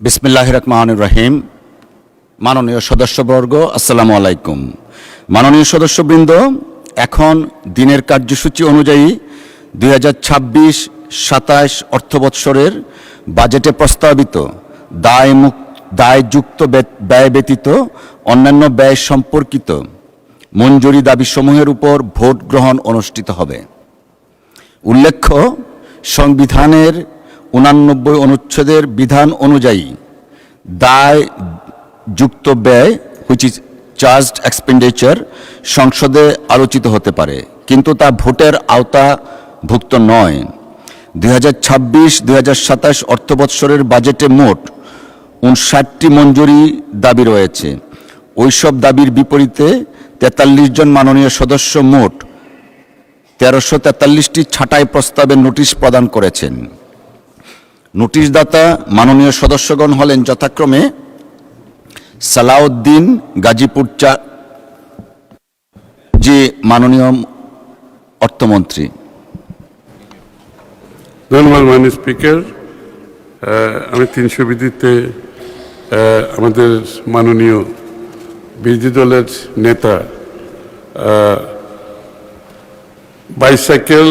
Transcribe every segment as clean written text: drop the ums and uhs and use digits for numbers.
বিসমিল্লাহির রহমানির রহিম। মাননীয় সদস্যবর্গ, আসসালামু আলাইকুম। মাননীয় সদস্যবৃন্দ, এখন দিনের কার্যসূচি অনুযায়ী 2026-27 অর্থবৎসরের বাজেটে প্রস্তাবিত দায়যুক্ত ব্যয় ব্যতীত অন্যান্য ব্যয় সম্পর্কিত মঞ্জুরি দাবিসমূহের উপর ভোট গ্রহণ অনুষ্ঠিত হবে। উল্লেখ্য, সংবিধানের 89 অনুচ্ছেদের বিধান অনুযায়ী দায়যুক্ত ব্যয় হুইচ ইজ চার্জড এক্সপেন্ডিচার সংসদে আলোচিত হতে পারে, কিন্তু তা ভোটের আওতাভুক্ত নয়। 2026-2027 অর্থবৎসরের বাজেটে মোট 59টি মঞ্জুরি দাবি রয়েছে। ওইসব দাবির বিপরীতে 43 জন মাননীয় সদস্য মোট 1343টি ছাঁটাই প্রস্তাবের নোটিশ প্রদান করেছেন। নোটিশদাতা মাননীয় সদস্যগণ হলেন যথাক্রমে সালাউদ্দিন গাজীপুর জি মাননীয় অর্থমন্ত্রী। ধন্যবাদ মাননীয় স্পিকার। আমি 300 বিধিতে আমাদের মাননীয় বিরোধী দলের নেতা বাইসাইকেল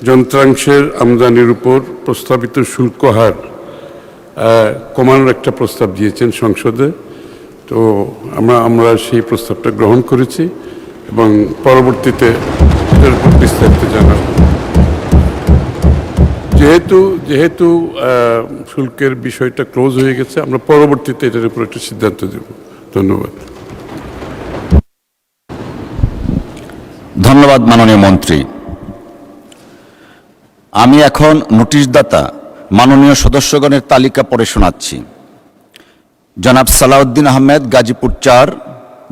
যন্ত্রাংশের আমদানির উপর প্রস্তাবিত শুল্ক হার কমানোর একটা প্রস্তাব দিয়েছেন সংসদে। তো আমরা সেই প্রস্তাবটা গ্রহণ করেছি এবং পরবর্তীতে এটার উপর বিস্তারিত জানাব। যেহেতু শুল্কের বিষয়টা ক্লোজ হয়ে গেছে, আমরা পরবর্তীতে এটার উপর একটা সিদ্ধান্ত দেব। ধন্যবাদ। ধন্যবাদ মাননীয় মন্ত্রী। আমি এখন নোটিশদাতা মাননীয় সদস্যগণের তালিকা পড়ে শোনাচ্ছি। জনাব সালাউদ্দিন আহমেদ, গাজীপুর 4।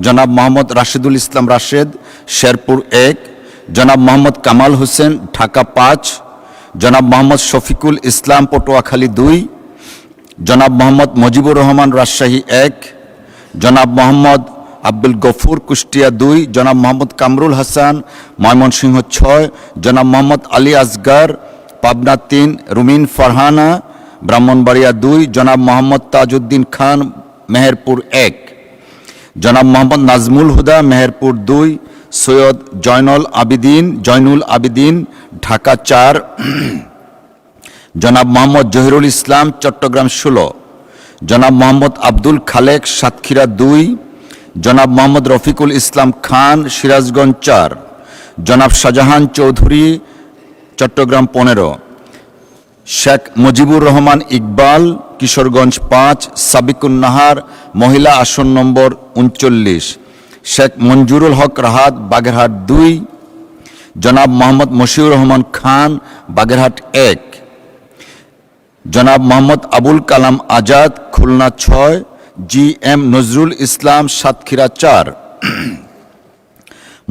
জনাব মোহাম্মদ রাশেদুল ইসলাম রাশেদ, শেরপুর 1। জনাব মোহাম্মদ কামাল হোসেন, ঢাকা 5। জনাব মোহাম্মদ শফিকুল ইসলাম, পটুয়াখালী 2। জনাব মোহাম্মদ মুজিবুর রহমান, রাজশাহী 1। জনাব মোহাম্মদ আব্দুল গফুর, কুষ্টিয়া 2। জনাব মোহাম্মদ কামরুল হাসান, ময়মনসিংহ 6। জনাব মোহাম্মদ আলী আসগার, পাবনা 3। রুমিন ফারহানা, ব্রাহ্মণবাড়িয়া 2। জনাব মোহাম্মদ তাজউদ্দিন খান, মেহেরপুর 1। জনাব মোহাম্মদ নাজমুল হুদা, মেহেরপুর 2। সৈয়দ জয়নুল আবিদিন, ঢাকা 4। জনাব মোহাম্মদ জহিরুল ইসলাম, চট্টগ্রাম 16। জনাব মোহাম্মদ আব্দুল খালেক, সাতক্ষীরা 2। জনাব মোহাম্মদ রফিকুল ইসলাম খান, সিরাজগঞ্জ 4। জনাব শাহজাহান চৌধুরী, চট্টগ্রাম 15। শেখ মুজিবুর রহমান ইকবাল, কিশোরগঞ্জ 5। সাবিকুন নাহার, মহিলা, আসন নম্বর 39। শেখ মঞ্জুরুল হক রাহাত, বাগেরহাট 2। জনাব মোহাম্মদ মশিউর রহমান খান, বাগেরহাট 1। জনাব মোহাম্মদ আবুল কালাম আজাদ, খুলনা 6। G M Nazrul Islam, Satkhira 4।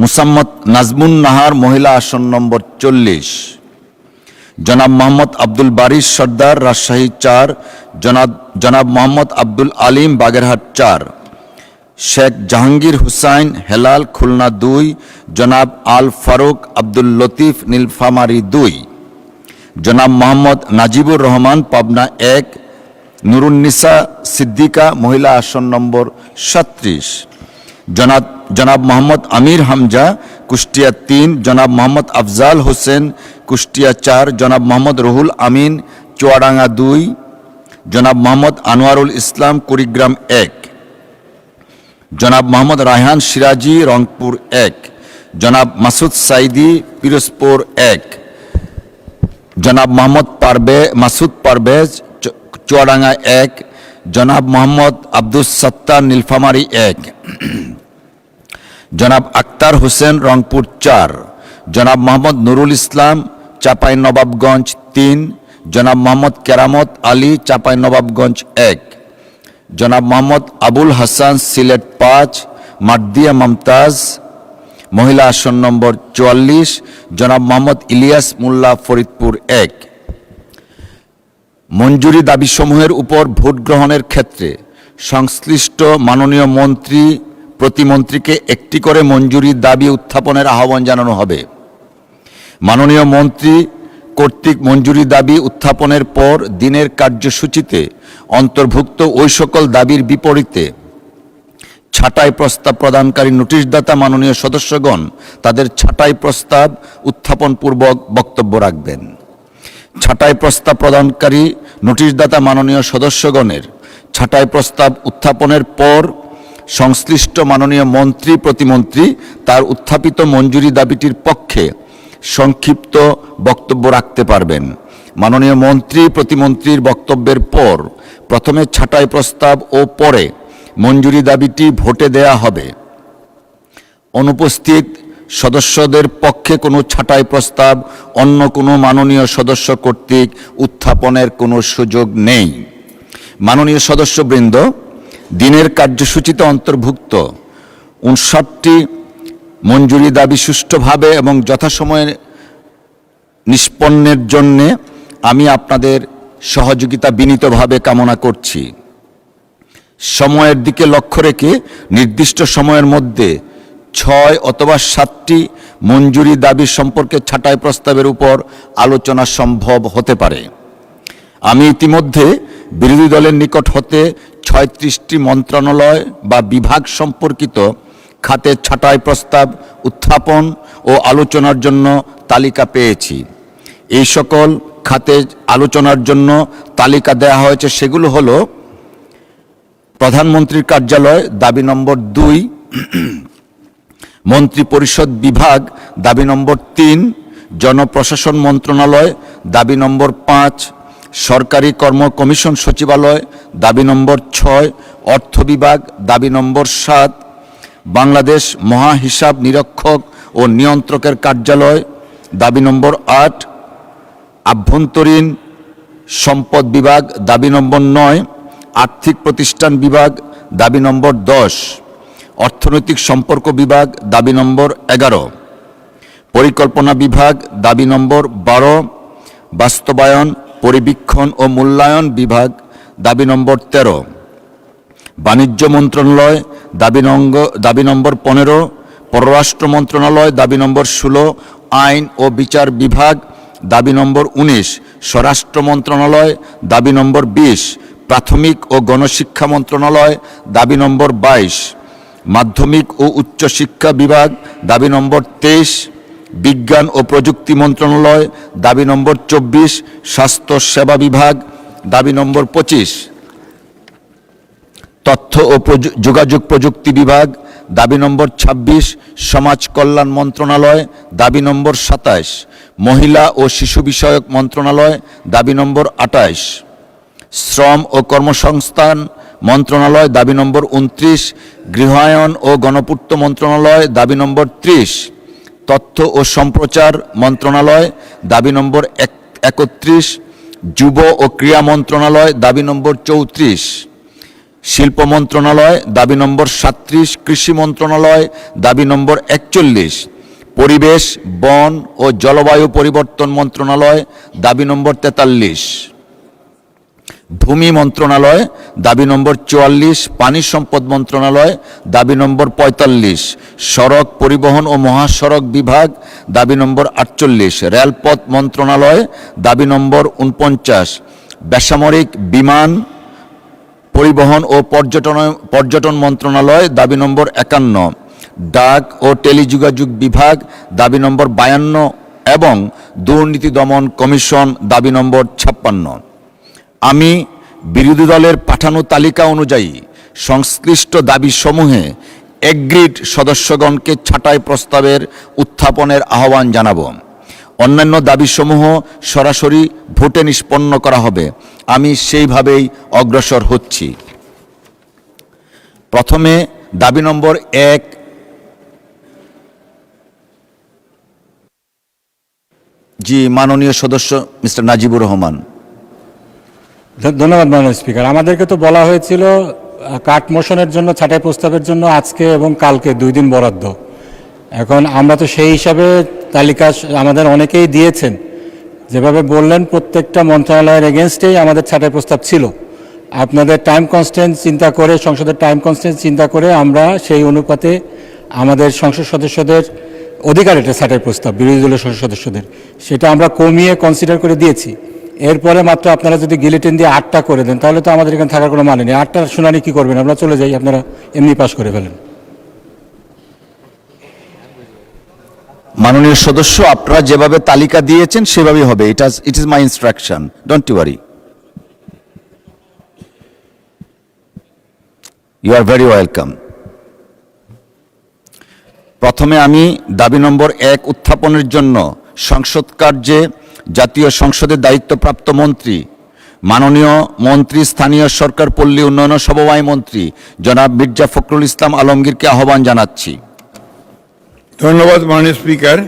মুসাম্মদ নাজমুন নাহার, মহিলা, আসন নম্বর 40। জনাব মোহাম্মদ আব্দুল বারিশ সর্দার, রাজশাহী 4। জনাব মোহাম্মদ আব্দুল আলিম, বাগেরহাট 4। শেখ জাহাঙ্গীর হুসাইন হেলাল, খুলনা 2। জনাব আল ফারুক আব্দুল লতিফ, নীলফামারী 2। জনাব মোহাম্মদ নাজিবুর রহমান, পাবনা 1। নুরুন্নিসা সিদ্দিকা, মহিলা, আসন নম্বর 37। জনাব মোহাম্মদ আমির হামজা, কুষ্টিয়া 3। জনাব মোহাম্মদ আফজাল হোসেন, কুষ্টিয়া 4। জনাব মোহাম্মদ রুহুল আমিন, চুয়াডাঙ্গা 2। জনাব মোহাম্মদ আনোয়ারুল ইসলাম, কুড়িগ্রাম 1। জনাব মোহাম্মদ রায়হান সিরাজি, রংপুর 1। জনাব মাসুদ সাইদি, পিরোজপুর 1। জনাব মোহাম্মদ মাসুদ পারভেজ, চুয়াডাঙ্গা 1। জনাব মোহাম্মদ আব্দুস সত্তার, নীলফামারী 1। জনাব আক্তার হোসেন, রংপুর 4। জনাব মোহাম্মদ নুরুল ইসলাম, চাঁপাইনবাবগঞ্জ 3। জনাব মোহাম্মদ কেরামত আলী, চাঁপাইনবাবগঞ্জ 1। জনাব মোহাম্মদ আবুল হাসান, সিলেট 5। মার্দিয়া মমতাজ, মহিলা, আসন নম্বর 44। জনাব মোহাম্মদ ইলিয়াস মোল্লা, ফরিদপুর 1। মঞ্জুরি দাবিসমূহের উপর ভোট গ্রহণের ক্ষেত্রে সংশ্লিষ্ট মাননীয় মন্ত্রী প্রতিমন্ত্রীকে একটি করে মঞ্জুরির দাবি উত্থাপনের আহ্বান জানানো হবে। মাননীয় মন্ত্রী কর্তৃক মঞ্জুরি দাবি উত্থাপনের পর দিনের কার্যসূচিতে অন্তর্ভুক্ত ওই সকল দাবির বিপরীতে ছাঁটাই প্রস্তাব প্রদানকারী নোটিশদাতা মাননীয় সদস্যগণ তাদের ছাঁটাই প্রস্তাব উত্থাপন পূর্বক বক্তব্য রাখবেন। ছাঁটাই প্রস্তাব প্রদানকারী নোটিশদাতা মাননীয় সদস্যগণের ছাঁটাই প্রস্তাব উত্থাপনের পর সংশ্লিষ্ট মাননীয় মন্ত্রী প্রতিমন্ত্রী তার উত্থাপিত মঞ্জুরি দাবিটির পক্ষে সংক্ষিপ্ত বক্তব্য রাখতে পারবেন। মাননীয় মন্ত্রী প্রতিমন্ত্রীর বক্তব্যের পর প্রথমে ছাঁটাই প্রস্তাব ও পরে মঞ্জুরি দাবিটি ভোটে দেয়া হবে। অনুপস্থিত সদস্যদের পক্ষে কোনো ছাঁটাই প্রস্তাব অন্য কোনো মাননীয় সদস্য কর্তৃক উত্থাপনের কোনো সুযোগ নেই। মাননীয় সদস্যবৃন্দ, দিনের কার্যসূচিতে অন্তর্ভুক্ত 59টি মঞ্জুরি দাবি সুষ্ঠুভাবে এবং যথাসময়ে নিষ্পন্নের জন্যে আমি আপনাদের সহযোগিতা বিনীতভাবে কামনা করছি। সময়ের দিকে লক্ষ্য রেখে নির্দিষ্ট সময়ের মধ্যে 6 অথবা 7টি মঞ্জুরি দাবি সম্পর্কে ছাঁটাই প্রস্তাবের উপর আলোচনা সম্ভব হতে পারে। আমি ইতিমধ্যে বিরোধী দলের নিকট হতে 36টি মন্ত্রণালয় বা বিভাগ সম্পর্কিত খাতে ছাঁটাই প্রস্তাব উত্থাপন ও আলোচনার জন্য তালিকা পেয়েছি। এই সকল খাতে আলোচনার জন্য তালিকা দেওয়া হয়েছে, সেগুলো হলো প্রধানমন্ত্রীর কার্যালয় দাবি নম্বর 2, মন্ত্রী পরিষদ বিভাগ দাবি নম্বর 3, জনপ্রশাসন মন্ত্রণালয় দাবি নম্বর 5, সরকারি কর্ম কমিশন সচিবালয় দাবি নম্বর 6, অর্থ বিভাগ দাবি নম্বর 7, বাংলাদেশ মহা হিসাব নিরীক্ষক ও নিয়ন্ত্রকের কার্যালয় দাবি নম্বর 8, আভ্যন্তরীণ সম্পদ বিভাগ দাবি নম্বর 9, আর্থিক প্রতিষ্ঠান বিভাগ দাবি নম্বর 10, অর্থনৈতিক সম্পর্ক বিভাগ দাবি নম্বর 11, পরিকল্পনা বিভাগ দাবি নম্বর 12, বাস্তবায়ন পরিবীক্ষণ ও মূল্যায়ন বিভাগ দাবি নম্বর 13, বাণিজ্য মন্ত্রণালয় দাবি নম্বর 15, পররাষ্ট্র মন্ত্রণালয় দাবি নম্বর 16, আইন ও বিচার বিভাগ দাবি নম্বর 19, স্বরাষ্ট্র মন্ত্রণালয় দাবি নম্বর 20, প্রাথমিক ও গণশিক্ষা মন্ত্রণালয় দাবি নম্বর 22, মাধ্যমিক ও উচ্চশিক্ষা বিভাগ দাবি নম্বর 23, বিজ্ঞান ও প্রযুক্তি মন্ত্রণালয় দাবি নম্বর 24, স্বাস্থ্য সেবা বিভাগ দাবি নম্বর 25, তথ্য ও যোগাযোগ প্রযুক্তি বিভাগ দাবি নম্বর 26, সমাজ কল্যাণ মন্ত্রণালয় দাবি নম্বর 27, মহিলা ও শিশু বিষয়ক মন্ত্রণালয় দাবি নম্বর 28, শ্রম ও কর্মসংস্থান মন্ত্রণালয় দাবি নম্বর 29, গৃহায়ন ও গণপূর্ত মন্ত্রণালয় দাবি নম্বর 30, তথ্য ও সম্প্রচার মন্ত্রণালয় দাবি নম্বর 31, যুব ও ক্রীড়া মন্ত্রণালয় দাবি নম্বর 34, শিল্প মন্ত্রণালয় দাবি নম্বর 37, কৃষি মন্ত্রণালয় দাবি নম্বর 41, পরিবেশ বন ও জলবায়ু পরিবর্তন মন্ত্রণালয় দাবি নম্বর 43, ভূমি মন্ত্রণালয় দাবি নম্বর 44, পানি সম্পদ মন্ত্রণালয় দাবি নম্বর 45, সড়ক পরিবহন ও মহাসড়ক বিভাগ দাবি নম্বর 48, রেলপথ মন্ত্রণালয় দাবি নম্বর 49, বেসামরিক বিমান পরিবহন ও পর্যটন মন্ত্রণালয় দাবি নম্বর 51, ডাক ও টেলিযোগাযোগ বিভাগ দাবি নম্বর 52 এবং দুর্নীতি দমন কমিশন দাবি নম্বর 56। আমি বিরোধী দলের পাঠানো তালিকা অনুযায়ী সংশ্লিষ্ট দাবিসমূহে এগ্রিড সদস্যগণকে ছাঁটাই প্রস্তাবের উত্থাপনের আহ্বান জানাব। অন্যান্য দাবিসমূহ সরাসরি ভোটে নিষ্পন্ন করা হবে। আমি সেইভাবেই অগ্রসর হচ্ছি। প্রথমে দাবি নম্বর 1, জি মাননীয় সদস্য মিস্টার নাজিবুর রহমান। ধন্যবাদ মাননীয় স্পিকার। আমাদেরকে তো বলা হয়েছিল কাট মোশনের জন্য ছাঁটাই প্রস্তাবের জন্য আজকে এবং কালকে 2 দিন বরাদ্দ। এখন আমরা তো সেই হিসাবে তালিকা আমাদের অনেকেই দিয়েছেন, যেভাবে বললেন প্রত্যেকটা মন্ত্রণালয়ের এগেনস্টেই আমাদের ছাঁটাই প্রস্তাব ছিল। আপনাদের টাইম কনস্ট্যান্ট চিন্তা করে, সংসদের টাইম কনস্ট্যান্ট চিন্তা করে আমরা সেই অনুপাতে আমাদের সংসদ সদস্যদের অধিকার, এটা ছাঁটাই প্রস্তাব বিরোধী দলের সদস্যদের, সেটা আমরা কমিয়ে কনসিডার করে দিয়েছি। এরপরে মাত্র আপনারা যদি গিলেটিন দিয়ে 8টা করে দেন তাহলে তো আমাদের এখানে থাকার কোনো মানে নেই। 8টার শুনানি কী করবেন? আমরা চলে যাই, আপনারা এমনি পাস করে ফেলেন। মাননীয় সদস্য, আপনারা যেভাবে তালিকা দিয়েছেন সেভাবেই হবে। It is my instruction, don't worry. You are very welcome. প্রথমে আমি দাবি নম্বর 1 উত্থাপনের জন্য সংসদ কার্যে জাতীয় সংসদের দায়িত্বপ্রাপ্ত মন্ত্রী, মাননীয় মন্ত্রী স্থানীয় সরকার পল্লী উন্নয়ন ও সমবায় মন্ত্রী জনাব মির্জা ফখরুল ইসলাম আলমগীরকে আহ্বান জানাচ্ছি। ধন্যবাদ মাননীয় স্পিকার।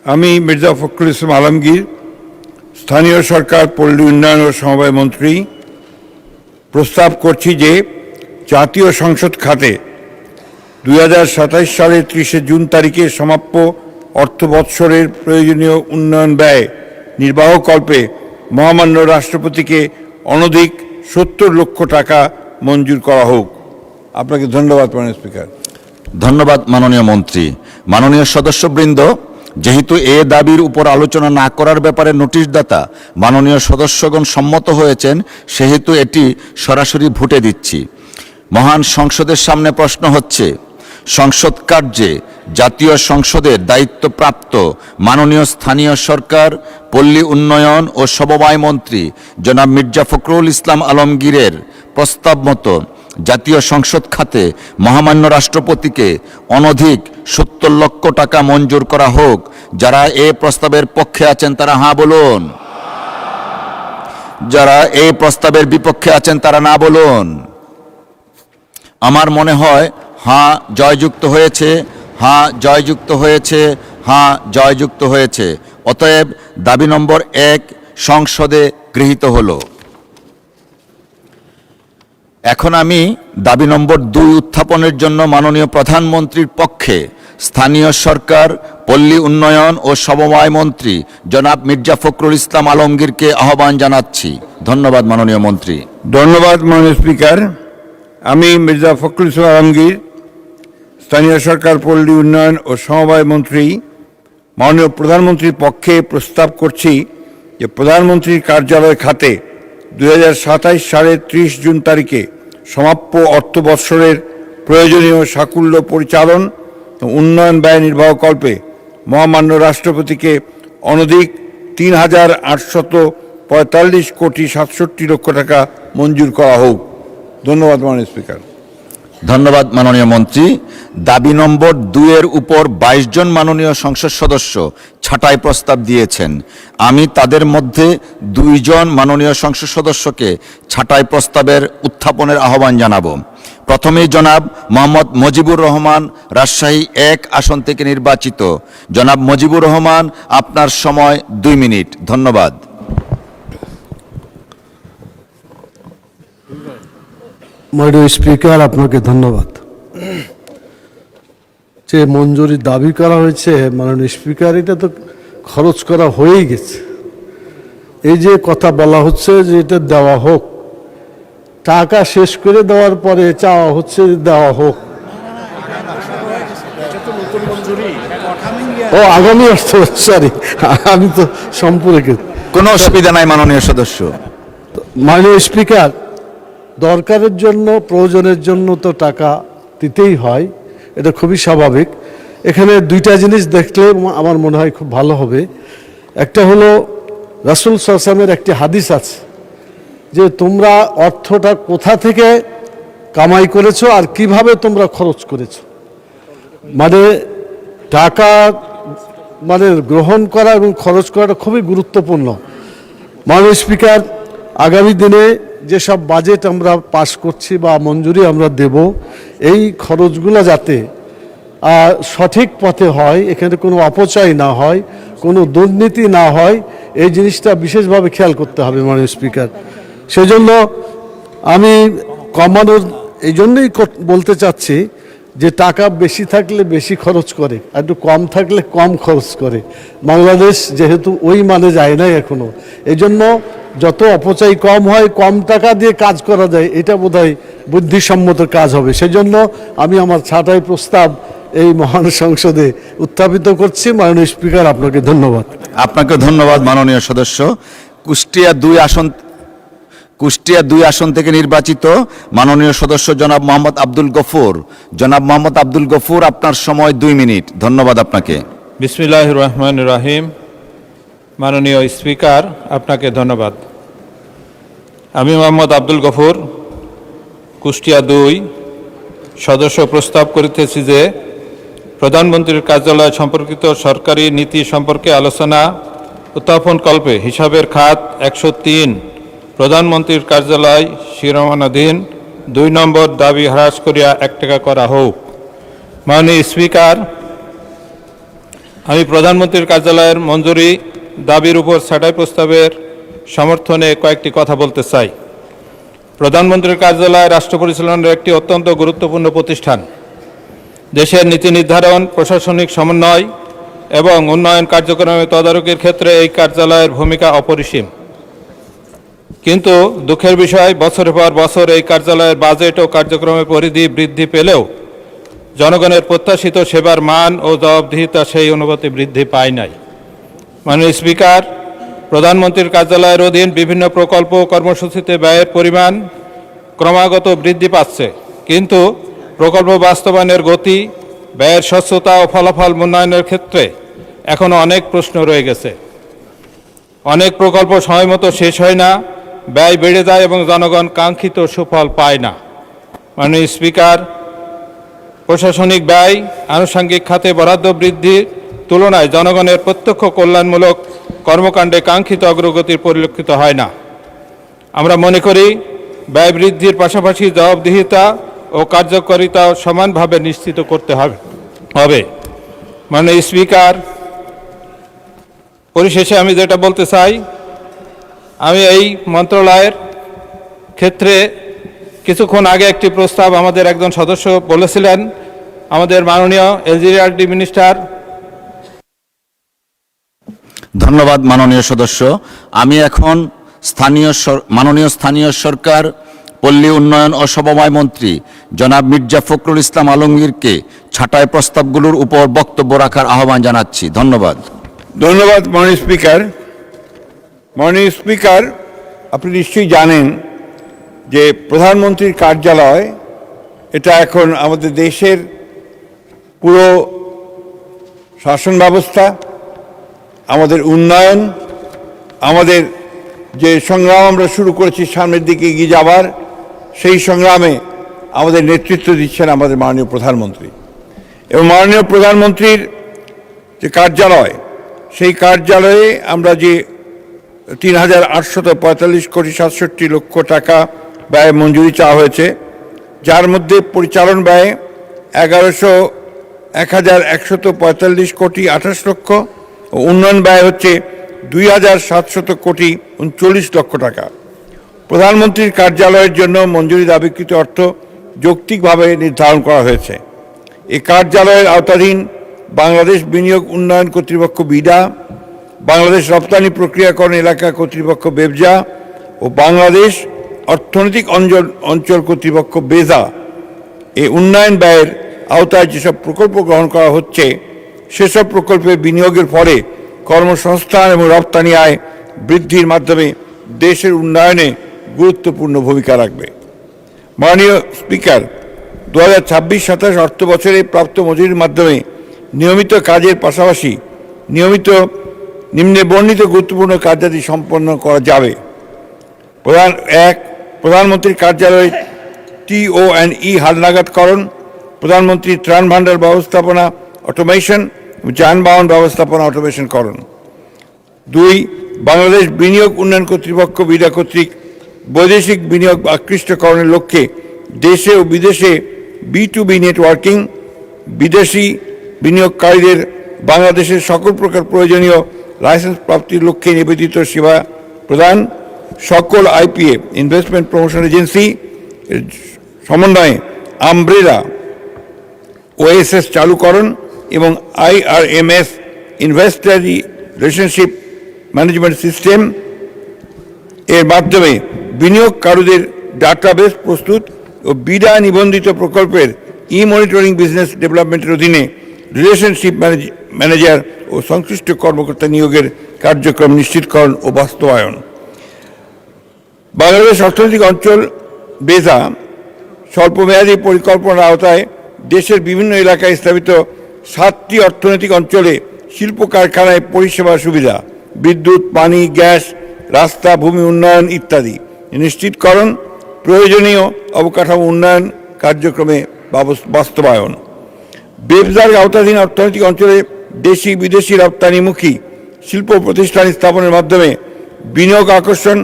আমি মির্জা ফখরুল ইসলাম আলমগীর, স্থানীয় সরকার পল্লী উন্নয়ন ও সমবায় মন্ত্রী, প্রস্তাব করছি যে জাতীয় সংসদ খাতে 2027 সালের 30 জুন তারিখে সমাপ্য অর্থ বৎসরের প্রয়োজনীয় উন্নয়ন ব্যয় নির্বাহকল্পে মহামান্য রাষ্ট্রপতিকে অনধিক 70 লক্ষ টাকা মঞ্জুর করা হোক। আপনাকে ধন্যবাদ মাননীয় স্পিকার। ধন্যবাদ মাননীয় মন্ত্রী। মাননীয় সদস্যবৃন্দ, যেহেতু এ দাবির উপর আলোচনা না করার ব্যাপারে নোটিশদাতা মাননীয় সদস্যগণ সম্মত হয়েছেন, সেহেতু এটি সরাসরি ভোটে দিচ্ছি। মহান সংসদের সামনে প্রশ্ন হচ্ছে, সংসদ কার্যে জাতীয় সংসদের দায়িত্বপ্রাপ্ত মাননীয় স্থানীয় সরকার পল্লী উন্নয়ন ও সমবায় মন্ত্রী জনাব মির্জা ফখরুল ইসলাম আলমগীরের প্রস্তাব মতো জাতীয় সংসদ খাতে মহামান্য রাষ্ট্রপতিকে অনধিক 70 লক্ষ টাকা মঞ্জুর করা হোক। যারা এই প্রস্তাবের পক্ষে আছেন তারা হ্যাঁ বলুন, যারা এই প্রস্তাবের বিপক্ষে আছেন তারা না বলুন। আমার মনে হয় হ্যাঁ জয়যুক্ত হয়েছে, হ্যাঁ জয়যুক্ত হয়েছে, হ্যাঁ জয়যুক্ত হয়েছে। অতএব দাবি নম্বর 1 সংসদে গৃহীত হলো। এখন আমি দাবি নম্বর 2 উত্থাপনের জন্য মাননীয় প্রধানমন্ত্রীর পক্ষে স্থানীয় সরকার পল্লী উন্নয়ন ও সমবায় মন্ত্রী জনাব মির্জা ফখরুল ইসলাম আলমগীরকে আহ্বান জানাচ্ছি। ধন্যবাদ মাননীয় মন্ত্রী। ধন্যবাদ মাননীয় স্পিকার। আমি মির্জা ফখরুল ইসলাম আলমগীর, স্থানীয় সরকার পল্লী উন্নয়ন ও সমবায় মন্ত্রী, মাননীয় প্রধানমন্ত্রীর পক্ষে প্রস্তাব করছি যে প্রধানমন্ত্রীর কার্যালয় খাতে 2027 সালের 30 জুন তারিখে সমাপ্য অর্থ বৎসরের প্রয়োজনীয় সাকুল্য পরিচালন ও উন্নয়ন ব্যয় নির্বাহকল্পে মহামান্য রাষ্ট্রপতিকে অনধিক 3,845 কোটি 67 লক্ষ টাকা মঞ্জুর করা হোক। ধন্যবাদ মাননীয় স্পিকার। ধন্যবাদ মাননীয় মন্ত্রী। দাবি নম্বর 2 এর উপর 22 জন মাননীয় সংসদ সদস্য ছাঁটাই প্রস্তাব দিয়েছেন। আমি তাদের মধ্যে 2 জন মাননীয় সংসদ সদস্যকে ছাঁটাই প্রস্তাবের উত্থাপনের আহ্বান জানাবো। প্রথমেই জনাব মোহাম্মদ মজিবুর রহমান, রাজশাহী 1 আসন থেকে নির্বাচিত। জনাব মজিবুর রহমান, আপনার সময় 2 মিনিট। ধন্যবাদ। মাননীয় স্পিকার, আপনাকে ধন্যবাদ। যে মঞ্জুরি দাবি করা হয়েছে মাননীয় স্পিকার, এটা তো খরচ করা হয়েই গেছে। এই যে কথা বলা হচ্ছে যে এটা দেওয়া হোক, টাকা শেষ করে দেওয়ার পরে চাওয়া হচ্ছে দেওয়া হোক। ও আগামী অর্থ, সরি, আমি তো সম্পর্কে কোনো অসুবিধা নাই মাননীয় সদস্য। মাননীয় স্পিকার, দরকারের জন্য প্রয়োজনের জন্য তো টাকা দিতেই হয়, এটা খুবই স্বাভাবিক। এখানে 2টা জিনিস দেখলে আমার মনে হয় খুব ভালো হবে। একটা হলো রাসূল সাল্লাল্লাহু আলাইহি ওয়াসাল্লামের একটি হাদিস আছে যে তোমরা অর্থটা কোথা থেকে কামাই করেছো আর কিভাবে তোমরা খরচ করেছো। মানে টাকা মানে গ্রহণ করা এবং খরচ করাটা খুবই গুরুত্বপূর্ণ। মাননীয় স্পিকার, আগামী দিনে যেসব বাজেট আমরা পাস করছি বা মঞ্জুরি আমরা দেব, এই খরচগুলো যাতে সঠিক পথে হয়, এখানে কোনো অপচয় না হয়, কোনো দুর্নীতি না হয়, এই জিনিসটা বিশেষভাবে খেয়াল করতে হবে মাননীয় স্পিকার। সেজন্য আমি কমানোর এই জন্যই বলতে চাচ্ছি যে টাকা বেশি থাকলে বেশি খরচ করে, আর একটু কম থাকলে কম খরচ করে। বাংলাদেশ যেহেতু ওই মানে যায় নাই এখনো, এই জন্য যত অপচয় কম হয়, কম টাকা দিয়ে কাজ করা যায়, এটা বোধহয় বুদ্ধিসম্মত কাজ হবে। সেজন্য আমি আমার ছাঁটাই প্রস্তাব এই মহান সংসদে উত্থাপিত করছি। মাননীয় স্পিকার, আপনাকে ধন্যবাদ। আপনাকে ধন্যবাদ মাননীয় সদস্য। কুষ্টিয়া 2 আসন থেকে নির্বাচিত মাননীয় সদস্য জনাব মোহাম্মদ আব্দুল গফুর। জনাব মোহাম্মদ আব্দুল গফুর, আপনার সময় 2 মিনিট। ধন্যবাদ আপনাকে। বিসমিল্লাহির রহমানির রহিম। মাননীয় স্পিকার, আপনাকে ধন্যবাদ। আমি মোহাম্মদ আব্দুল গফুর, কুষ্টিয়া 2 সদস্য প্রস্তাব করিতেছি যে প্রধানমন্ত্রীর কার্যালয় সম্পর্কিত সরকারি নীতি সম্পর্কে আলোচনা উত্থাপন কল্পে হিসাবের খাত 103 প্রধানমন্ত্রীর কার্যালয় শিরোনামাধীন 2 নম্বর দাবি হ্রাস করিয়া 1 টাকা করা হোক। মাননীয় স্পিকার, আমি প্রধানমন্ত্রীর কার্যালয়ের মঞ্জুরি দাবির উপর ছাঁটাই প্রস্তাবের সমর্থনে কয়েকটি কথা বলতে চাই। প্রধানমন্ত্রীর কার্যালয় রাষ্ট্র পরিচালনার একটি অত্যন্ত গুরুত্বপূর্ণ প্রতিষ্ঠান। দেশের নীতি নির্ধারণ, প্রশাসনিক সমন্বয় এবং উন্নয়ন কার্যক্রমে তদারকির ক্ষেত্রে এই কার্যালয়ের ভূমিকা অপরিসীম। কিন্তু দুঃখের বিষয়, বছরের পর বছর এই কার্যালয়ের বাজেট ও কার্যক্রমের পরিধি বৃদ্ধি পেলেও জনগণের প্রত্যাশিত সেবার মান ও জবাবদিহিতা সেই অনুপাতে বৃদ্ধি পায় নাই। মাননীয় স্পিকার, প্রধানমন্ত্রীর কার্যালয়ের অধীন বিভিন্ন প্রকল্প ও কর্মসূচিতে ব্যয়ের পরিমাণ ক্রমাগত বৃদ্ধি পাচ্ছে, কিন্তু প্রকল্প বাস্তবায়নের গতি, ব্যয়ের স্বচ্ছতা ও ফলাফল মূল্যায়নের ক্ষেত্রে এখনও অনেক প্রশ্ন রয়ে গেছে। অনেক প্রকল্প সময়মতো শেষ হয় না, ব্যয় বেড়ে যায় এবং জনগণ কাঙ্ক্ষিত সুফল পায় না। মাননীয় স্পিকার, প্রশাসনিক ব্যয় আনুষঙ্গিক খাতে বরাদ্দ বৃদ্ধির তুলনায় জনগণের প্রত্যক্ষ কল্যাণমূলক কর্মকাণ্ডে কাঙ্ক্ষিত অগ্রগতি পরিলক্ষিত হয় না। আমরা মনে করি ব্যয় বৃদ্ধির পাশাপাশি জবাবদিহিতা ও কার্যকারিতাও সমানভাবে নিশ্চিত করতে হবে। মাননীয় স্পিকার, পরিশেষে আমি যেটা বলতে চাই, আমি এই মন্ত্রণালয়ের ক্ষেত্রে কিছুক্ষণ আগে একটি প্রস্তাব আমাদের একজন সদস্য বলেছিলেন, আমাদের মাননীয় এলজিআরডি মিনিস্টার। ধন্যবাদ মাননীয় সদস্য। আমি এখন মাননীয় স্থানীয় সরকার, পল্লী উন্নয়ন ও সমবায় মন্ত্রী জনাব মির্জা ফখরুল ইসলাম আলমগীরকে ছাঁটাই প্রস্তাবগুলোর উপর বক্তব্য রাখার আহ্বান জানাচ্ছি। ধন্যবাদ। ধন্যবাদ মাননীয় স্পিকার। মাননীয় স্পিকার, আপনি নিশ্চয়ই জানেন যে প্রধানমন্ত্রীর কার্যালয় এটা এখন আমাদের দেশের পুরো শাসন ব্যবস্থা, আমাদের উন্নয়ন, আমাদের যে সংগ্রাম আমরা শুরু করেছি সামনের দিকে এগিয়ে যাবার, সেই সংগ্রামে আমাদের নেতৃত্ব দিচ্ছেন আমাদের মাননীয় প্রধানমন্ত্রী। এবং মাননীয় প্রধানমন্ত্রীর যে কার্যালয়, সেই কার্যালয়ে আমরা যে 3,845 কোটি 67 লক্ষ টাকা ব্যয় মঞ্জুরি চাওয়া হয়েছে, যার মধ্যে পরিচালন ব্যয় 1,145 কোটি 28 লক্ষ ও উন্নয়ন ব্যয় হচ্ছে 2,700 কোটি 39 লক্ষ টাকা। প্রধানমন্ত্রীর কার্যালয়ের জন্য মঞ্জুরি দাবিকৃত অর্থ যৌক্তিকভাবে নির্ধারণ করা হয়েছে। এই কার্যালয়ের আওতাধীন বাংলাদেশ বিনিয়োগ উন্নয়ন কর্তৃপক্ষ বিডা, বাংলাদেশ রপ্তানি প্রক্রিয়াকরণ এলাকা কর্তৃপক্ষ বেবজা ও বাংলাদেশ অর্থনৈতিক অঞ্চল কর্তৃপক্ষ বেজা এই উন্নয়ন ব্যয়ের আওতায় যেসব প্রকল্প গ্রহণ করা হচ্ছে, সেসব প্রকল্পে বিনিয়োগের ফলে কর্মসংস্থান এবং রপ্তানি আয় বৃদ্ধির মাধ্যমে দেশের উন্নয়নে গুরুত্বপূর্ণ ভূমিকা রাখবে। মাননীয় স্পিকার, 2026-27 অর্থ বছরে প্রাপ্ত মজুরির মাধ্যমে নিয়মিত কাজের পাশাপাশি নিম্নে বর্ণিত গুরুত্বপূর্ণ কার্যাদি সম্পন্ন করা যাবে। প্রধানমন্ত্রীর কার্যালয়ে TO&E হালনাগাদকরণ, প্রধানমন্ত্রীর ত্রাণ ভাণ্ডার ব্যবস্থাপনা অটোমেশন, যানবাহন ব্যবস্থাপনা অটোমেশনকরণ। 2, বাংলাদেশ বিনিয়োগ উন্নয়ন কর্তৃপক্ষ বিডা কর্তৃক বৈদেশিক বিনিয়োগ আকৃষ্টকরণের লক্ষ্যে দেশে ও বিদেশে B2B নেটওয়ার্কিং, বিদেশি বিনিয়োগকারীদের বাংলাদেশের সকল প্রকার প্রয়োজনীয় লাইসেন্স প্রাপ্তির লক্ষ্যে নিবেদিত সেবা প্রদান, সকল IPA ইনভেস্টমেন্ট প্রমোশন এজেন্সি সমন্বয়ে আমব্রেলা OSS চালুকরণ এবং IRMS ইনভেস্টরি রিলেশনশিপ ম্যানেজমেন্ট সিস্টেম এর মাধ্যমে বিনিয়োগকারীদের ডাটাবেস প্রস্তুত ও বিডা নিবন্ধিত প্রকল্পের ই মনিটরিং বিজনেস ডেভেলপমেন্টের অধীনে রিলেশনশিপ ম্যানেজার ও সংশ্লিষ্ট কর্মকর্তা নিয়োগের কার্যক্রম নিশ্চিতকরণ ও বাস্তবায়ন। বাংলাদেশ অর্থনৈতিক অঞ্চল বেজা স্বল্পমেয়াদী পরিকল্পনার আওতায় দেশের বিভিন্ন এলাকায় স্থাপিত 7টি অর্থনৈতিক অঞ্চলে শিল্প কারখানায় পরিষেবা সুবিধা, বিদ্যুৎ, পানি, গ্যাস, রাস্তা, ভূমি উন্নয়ন ইত্যাদি নিশ্চিতকরণ, প্রয়োজনীয় অবকাঠামো উন্নয়ন কার্যক্রমে বাস্তবায়ন। বেবজার আওতাধীন অর্থনৈতিক অঞ্চলে দেশি বিদেশি রপ্তানিমুখী শিল্প প্রতিষ্ঠান স্থাপনের মাধ্যমে বিনিয়োগ আকর্ষণ,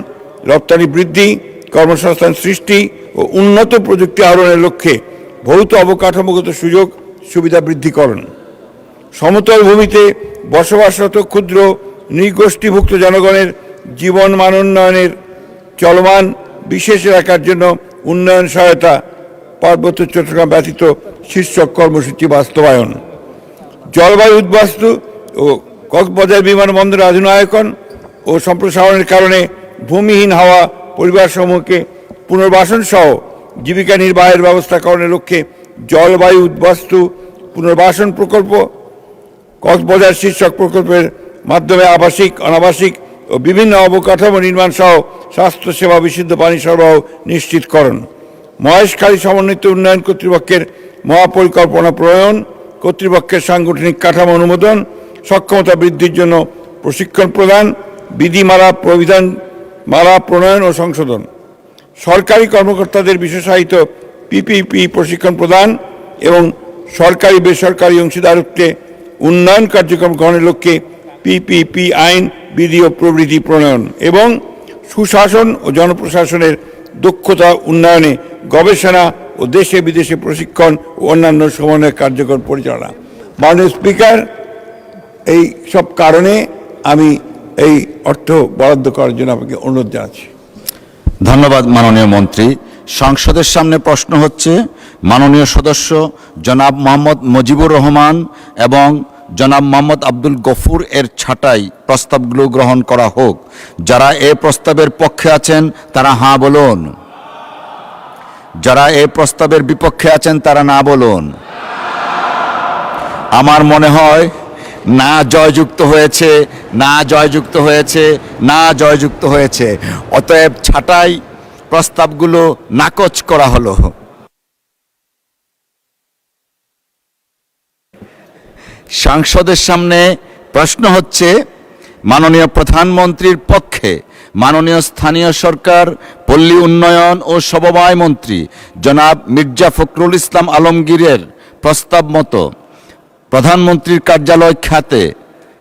রপ্তানি বৃদ্ধি, কর্মসংস্থান সৃষ্টি ও উন্নত প্রযুক্তি আহরণের লক্ষ্যে ভৌত অবকাঠামোগত সুযোগ সুবিধা বৃদ্ধিকরণ। সমতল ভূমিতে বসবাসরত ক্ষুদ্র নৃগোষ্ঠীভুক্ত জনগণের জীবন মান উন্নয়নের চলমান বিশেষ এলাকার জন্য উন্নয়ন সহায়তা, পার্বত্য চট্টগ্রাম ব্যতীত শীর্ষক কর্মসূচি বাস্তবায়ন। জলবায়ু উদ্বাস্তু ও কক্সবাজার বিমানবন্দর আধুনিকায়ন ও সম্প্রসারণের কারণে ভূমিহীন হওয়া পরিবারসমূহকে পুনর্বাসন সহ জীবিকা নির্বাহের ব্যবস্থাকরণের লক্ষ্যে জলবায়ু উদ্বাস্তু পুনর্বাসন প্রকল্প, কক্সবাজার শীর্ষক প্রকল্পের মাধ্যমে আবাসিক, অনাবাসিক ও বিভিন্ন অবকাঠামো নির্মাণ সহ স্বাস্থ্যসেবা, বিশুদ্ধ পানি সরবরাহ নিশ্চিতকরণ। মহেশখালী সমন্বিত উন্নয়ন কর্তৃপক্ষের মহাপরিকল্পনা প্রণয়ন, কর্তৃপক্ষের সাংগঠনিক কাঠামো অনুমোদন, সক্ষমতা বৃদ্ধির জন্য প্রশিক্ষণ প্রদান, বিধিমালা প্রবিধানমালা প্রণয়ন ও সংশোধন। সরকারি কর্মকর্তাদের বিশেষায়িত পিপিপি প্রশিক্ষণ প্রদান এবং সরকারি বেসরকারি অংশীদারত্বে উন্নয়ন কার্যক্রম গ্রহণের লক্ষ্যে পিপিপি আইন, বিধি ও প্রবৃত্তি প্রণয়ন এবং সুশাসন ও জনপ্রশাসনের দক্ষতা উন্নয়নে গবেষণা ও দেশে বিদেশে প্রশিক্ষণ ও অন্যান্য সমন্বয় কার্যক্রম পরিচালনা। মাননীয় স্পিকার, এই সব কারণে আমি এই অর্থ বরাদ্দ করার জন্য আপনাকে অনুরোধ জানাচ্ছি। ধন্যবাদ মাননীয় মন্ত্রী। সংসদের সামনে প্রশ্ন হচ্ছে মাননীয় সদস্য জনাব মোহাম্মদ মুজিবুর রহমান এবং জনাব মোহাম্মদ আব্দুল গফুর এর ছাঁটাই প্রস্তাবগুলো গ্রহণ করা হোক। যারা এই প্রস্তাবের পক্ষে আছেন তারা হাঁ বলুন, যারা এই প্রস্তাবের বিপক্ষে আছেন তারা না বলুন। আমার মনে হয় না জয়যুক্ত হয়েছে, না জয়যুক্ত হয়েছে, না জয়যুক্ত হয়েছে। অতএব ছাঁটাই প্রস্তাবগুলো নাকচ করা হলো। সংসদের সামনে প্রশ্ন হচ্ছে মাননীয় প্রধানমন্ত্রীর পক্ষে মাননীয় স্থানীয় সরকার, পল্লী উন্নয়ন ও সমবায় মন্ত্রী জনাব মির্জা ফখরুল ইসলাম আলমগীরের প্রস্তাব মতো প্রধানমন্ত্রীর কার্যালয়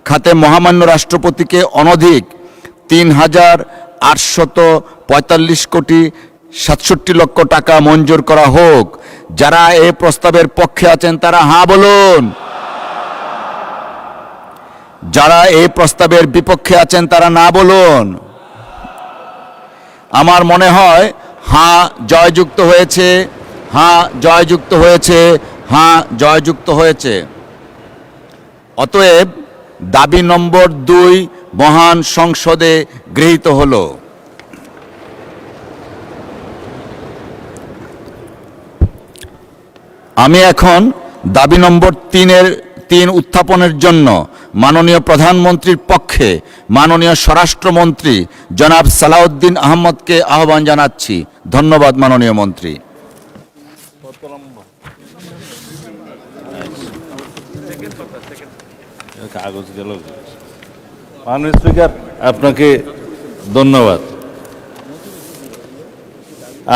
খাতে মহামান্য রাষ্ট্রপতিকে অনধিক ৩,৮৪৫ কোটি ৬৭ লক্ষ টাকা মঞ্জুর করা হোক। যারা এই প্রস্তাবের পক্ষে আছেন তারা হাঁ বলুন, যারা এই প্রস্তাবের বিপক্ষে আছেন তারা না বলুন। আমার মনে হয় হাঁ জয়যুক্ত হয়েছে, হাঁ জয়যুক্ত হয়েছে, হাঁ জয়যুক্ত হয়েছে। অতএব দাবি নম্বর 2 মহান সংসদে গৃহীত হলো। আমি এখন দাবি নম্বর 3 উত্থাপনের জন্য মাননীয় প্রধানমন্ত্রীর পক্ষে মাননীয় স্বরাষ্ট্রমন্ত্রী জনাব সালাউদ্দিন আহমদকে আহ্বান জানাচ্ছি। ধন্যবাদ মাননীয় মন্ত্রী। কাগজ গেল। মাননীয় স্পিকার, আপনাকে ধন্যবাদ।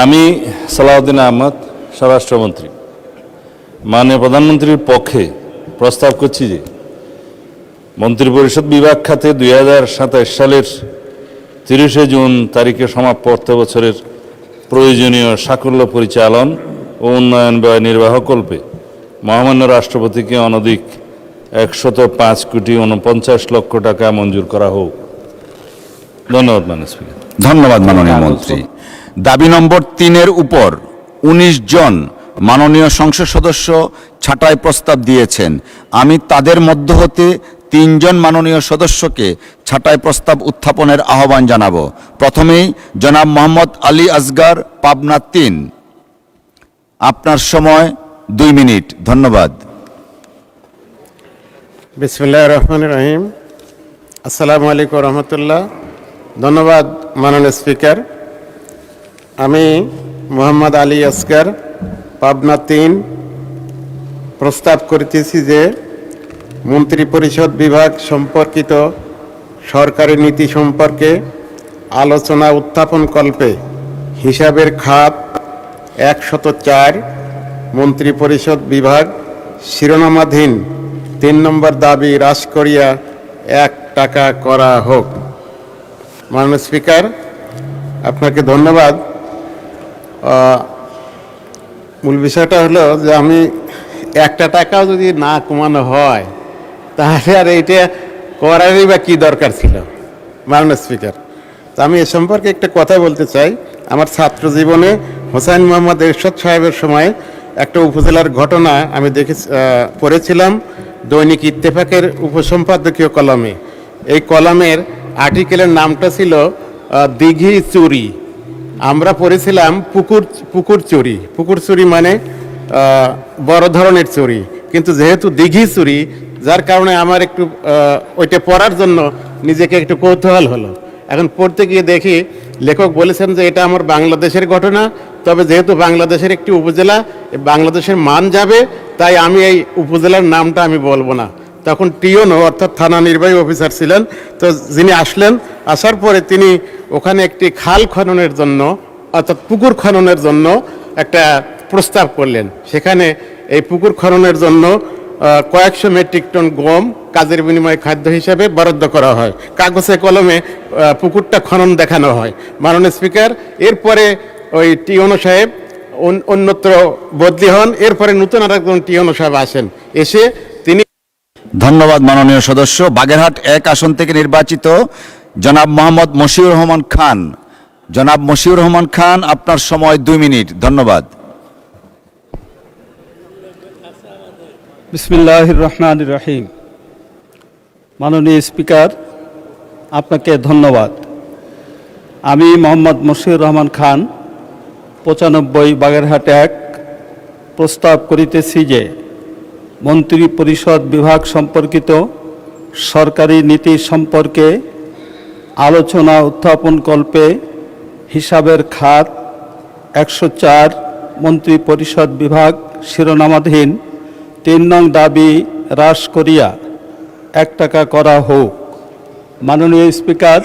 আমি সালাউদ্দিন আহমদ, স্বরাষ্ট্রমন্ত্রী, মাননীয় প্রধানমন্ত্রীর পক্ষে প্রস্তাব করছি যে মন্ত্রিপরিষদ বিভাগ খাতে 2027 সালের 30শে জুন তারিখে সমাপ্ত অর্থ বছরের প্রয়োজনীয় সাকল্য পরিচালন ও উন্নয়ন ব্যয় নির্বাহকল্পে মহামান্য রাষ্ট্রপতিকে অনধিক 105 কোটি 49 লক্ষ টাকা মঞ্জুর করা হোক। ধন্যবাদ মাননীয় স্পিকার। ধন্যবাদ মাননীয় মন্ত্রী। দাবি নম্বর 3 উপর 19 জন মাননীয় সংসদ সদস্য ছাঁটাই প্রস্তাব দিয়েছেন। আমি তাদের মধ্য হতে 3 জন মাননীয় সদস্যকে ছাঁটাই প্রস্তাব উত্থাপনের আহ্বান জানাবো। প্রথমেই জনাব মোহাম্মদ আলী আসগার, পাবনা 3। আপনার সময় 2 মিনিট। ধন্যবাদ। বিসমিল্লাহির রহমানির রহিম। আসসালামু আলাইকুম রহমতুল্লাহ। ধন্যবাদ মাননীয় স্পিকার। আমি মোহাম্মদ আলী আসকার, পাবনা 3 প্রস্তাব করিতেছি যে মন্ত্রিপরিষদ বিভাগ সম্পর্কিত সরকারি নীতি সম্পর্কে আলোচনা উত্থাপন কল্পে হিসাবের খাত 104 মন্ত্রিপরিষদ বিভাগ শিরোনামাধীন 3 নম্বর দাবি হ্রাস করিয়া 1 টাকা করা হোক। মাননীয় স্পিকার, আপনাকে ধন্যবাদ। মূল বিষয়টা হলো যে আমি 1 টাকাও যদি না কমানো হয় তাহলে আর এইটা করারই বা কী দরকার ছিল মাননীয় স্পিকার। তো আমি এ সম্পর্কে একটা কথা বলতে চাই। আমার ছাত্র জীবনে হোসাইন মোহাম্মদ এরশাদ সাহেবের সময় একটা উপজেলার ঘটনা আমি পড়েছিলাম দৈনিক ইত্তেফাকের উপসম্পাদকীয় কলামে। এই কলামের আর্টিকেলের নামটা ছিল দিঘি চুরি। আমরা পড়েছিলাম পুকুর চুরি। পুকুর চুরি মানে বড় ধরনের চুরি, কিন্তু যেহেতু দিঘি চুরি, যার কারণে আমার একটু ওইটা পড়ার জন্য নিজেকে একটু কৌতূহল হলো। এখন পড়তে গিয়ে দেখি লেখক বলেছেন যে এটা আমার বাংলাদেশের ঘটনা, তবে যেহেতু বাংলাদেশের একটি উপজেলা, বাংলাদেশের মান যাবে, তাই আমি এই উপজেলার নামটা আমি বলবো না। তখন টিওনো অর্থাৎ থানা নির্বাহী অফিসার ছিলেন, তো যিনি আসলেন, আসার পরে তিনি ওখানে একটি খাল খননের জন্য অর্থাৎ পুকুর খননের জন্য একটা প্রস্তাব করলেন। সেখানে এই পুকুর খননের জন্য কয়েকশো মেট্রিক টন গম কাজের বিনিময়ে খাদ্য হিসেবে বরাদ্দ করা হয়। কাগজে কলমে পুকুরটা খনন দেখানো হয়। মাননীয় স্পিকার, এরপরে ওই টিওনো সাহেব অন্যত্র বদলি হন। এরপরে নতুন আর একজন টিওনো সাহেব আসেন। এসে তিনি ধন্যবাদ মাননীয় সদস্য। বাগেরহাট 1 আসন থেকে নির্বাচিত জনাব মোহাম্মদ মশিউর রহমান খান। জনাব মশিউর রহমান খান, আপনার সময় 2 মিনিট। ধন্যবাদ। বিসমিল্লাহির রহমানির রহিম। মাননীয় স্পিকার, আপনাকে ধন্যবাদ। আমি মোহাম্মদ মশিউর রহমান খান, 95 বাগেরহাট 1 প্রস্তাব করিতেছি যে মন্ত্রিপরিষদ বিভাগ সম্পর্কিত সরকারি নীতি সম্পর্কে আলোচনা উত্থাপন কল্পে হিসাবের খাত 104 মন্ত্রিপরিষদ বিভাগ শিরোনামাধীন 3 নং দাবি হ্রাস করিয়া 1 টাকা করা হোক। মাননীয় স্পিকার,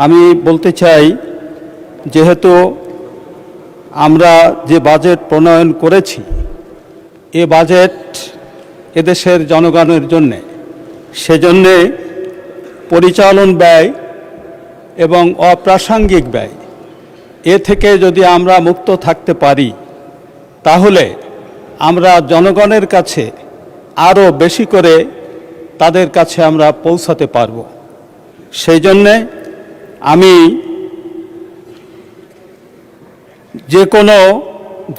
আমি বলতে চাই, যেহেতু আমরা যে বাজেট প্রণয়ন করেছি, এ বাজেট এদেশের জনগণের জন্যে, সেজন্যে পরিচালন ব্যয় এবং অপ্রাসঙ্গিক ব্যয় এ থেকে যদি আমরা মুক্ত থাকতে পারি, তাহলে আমরা জনগণের কাছে আরও বেশি করে তাদের কাছে আমরা পৌঁছাতে পারব। সেই জন্যে আমি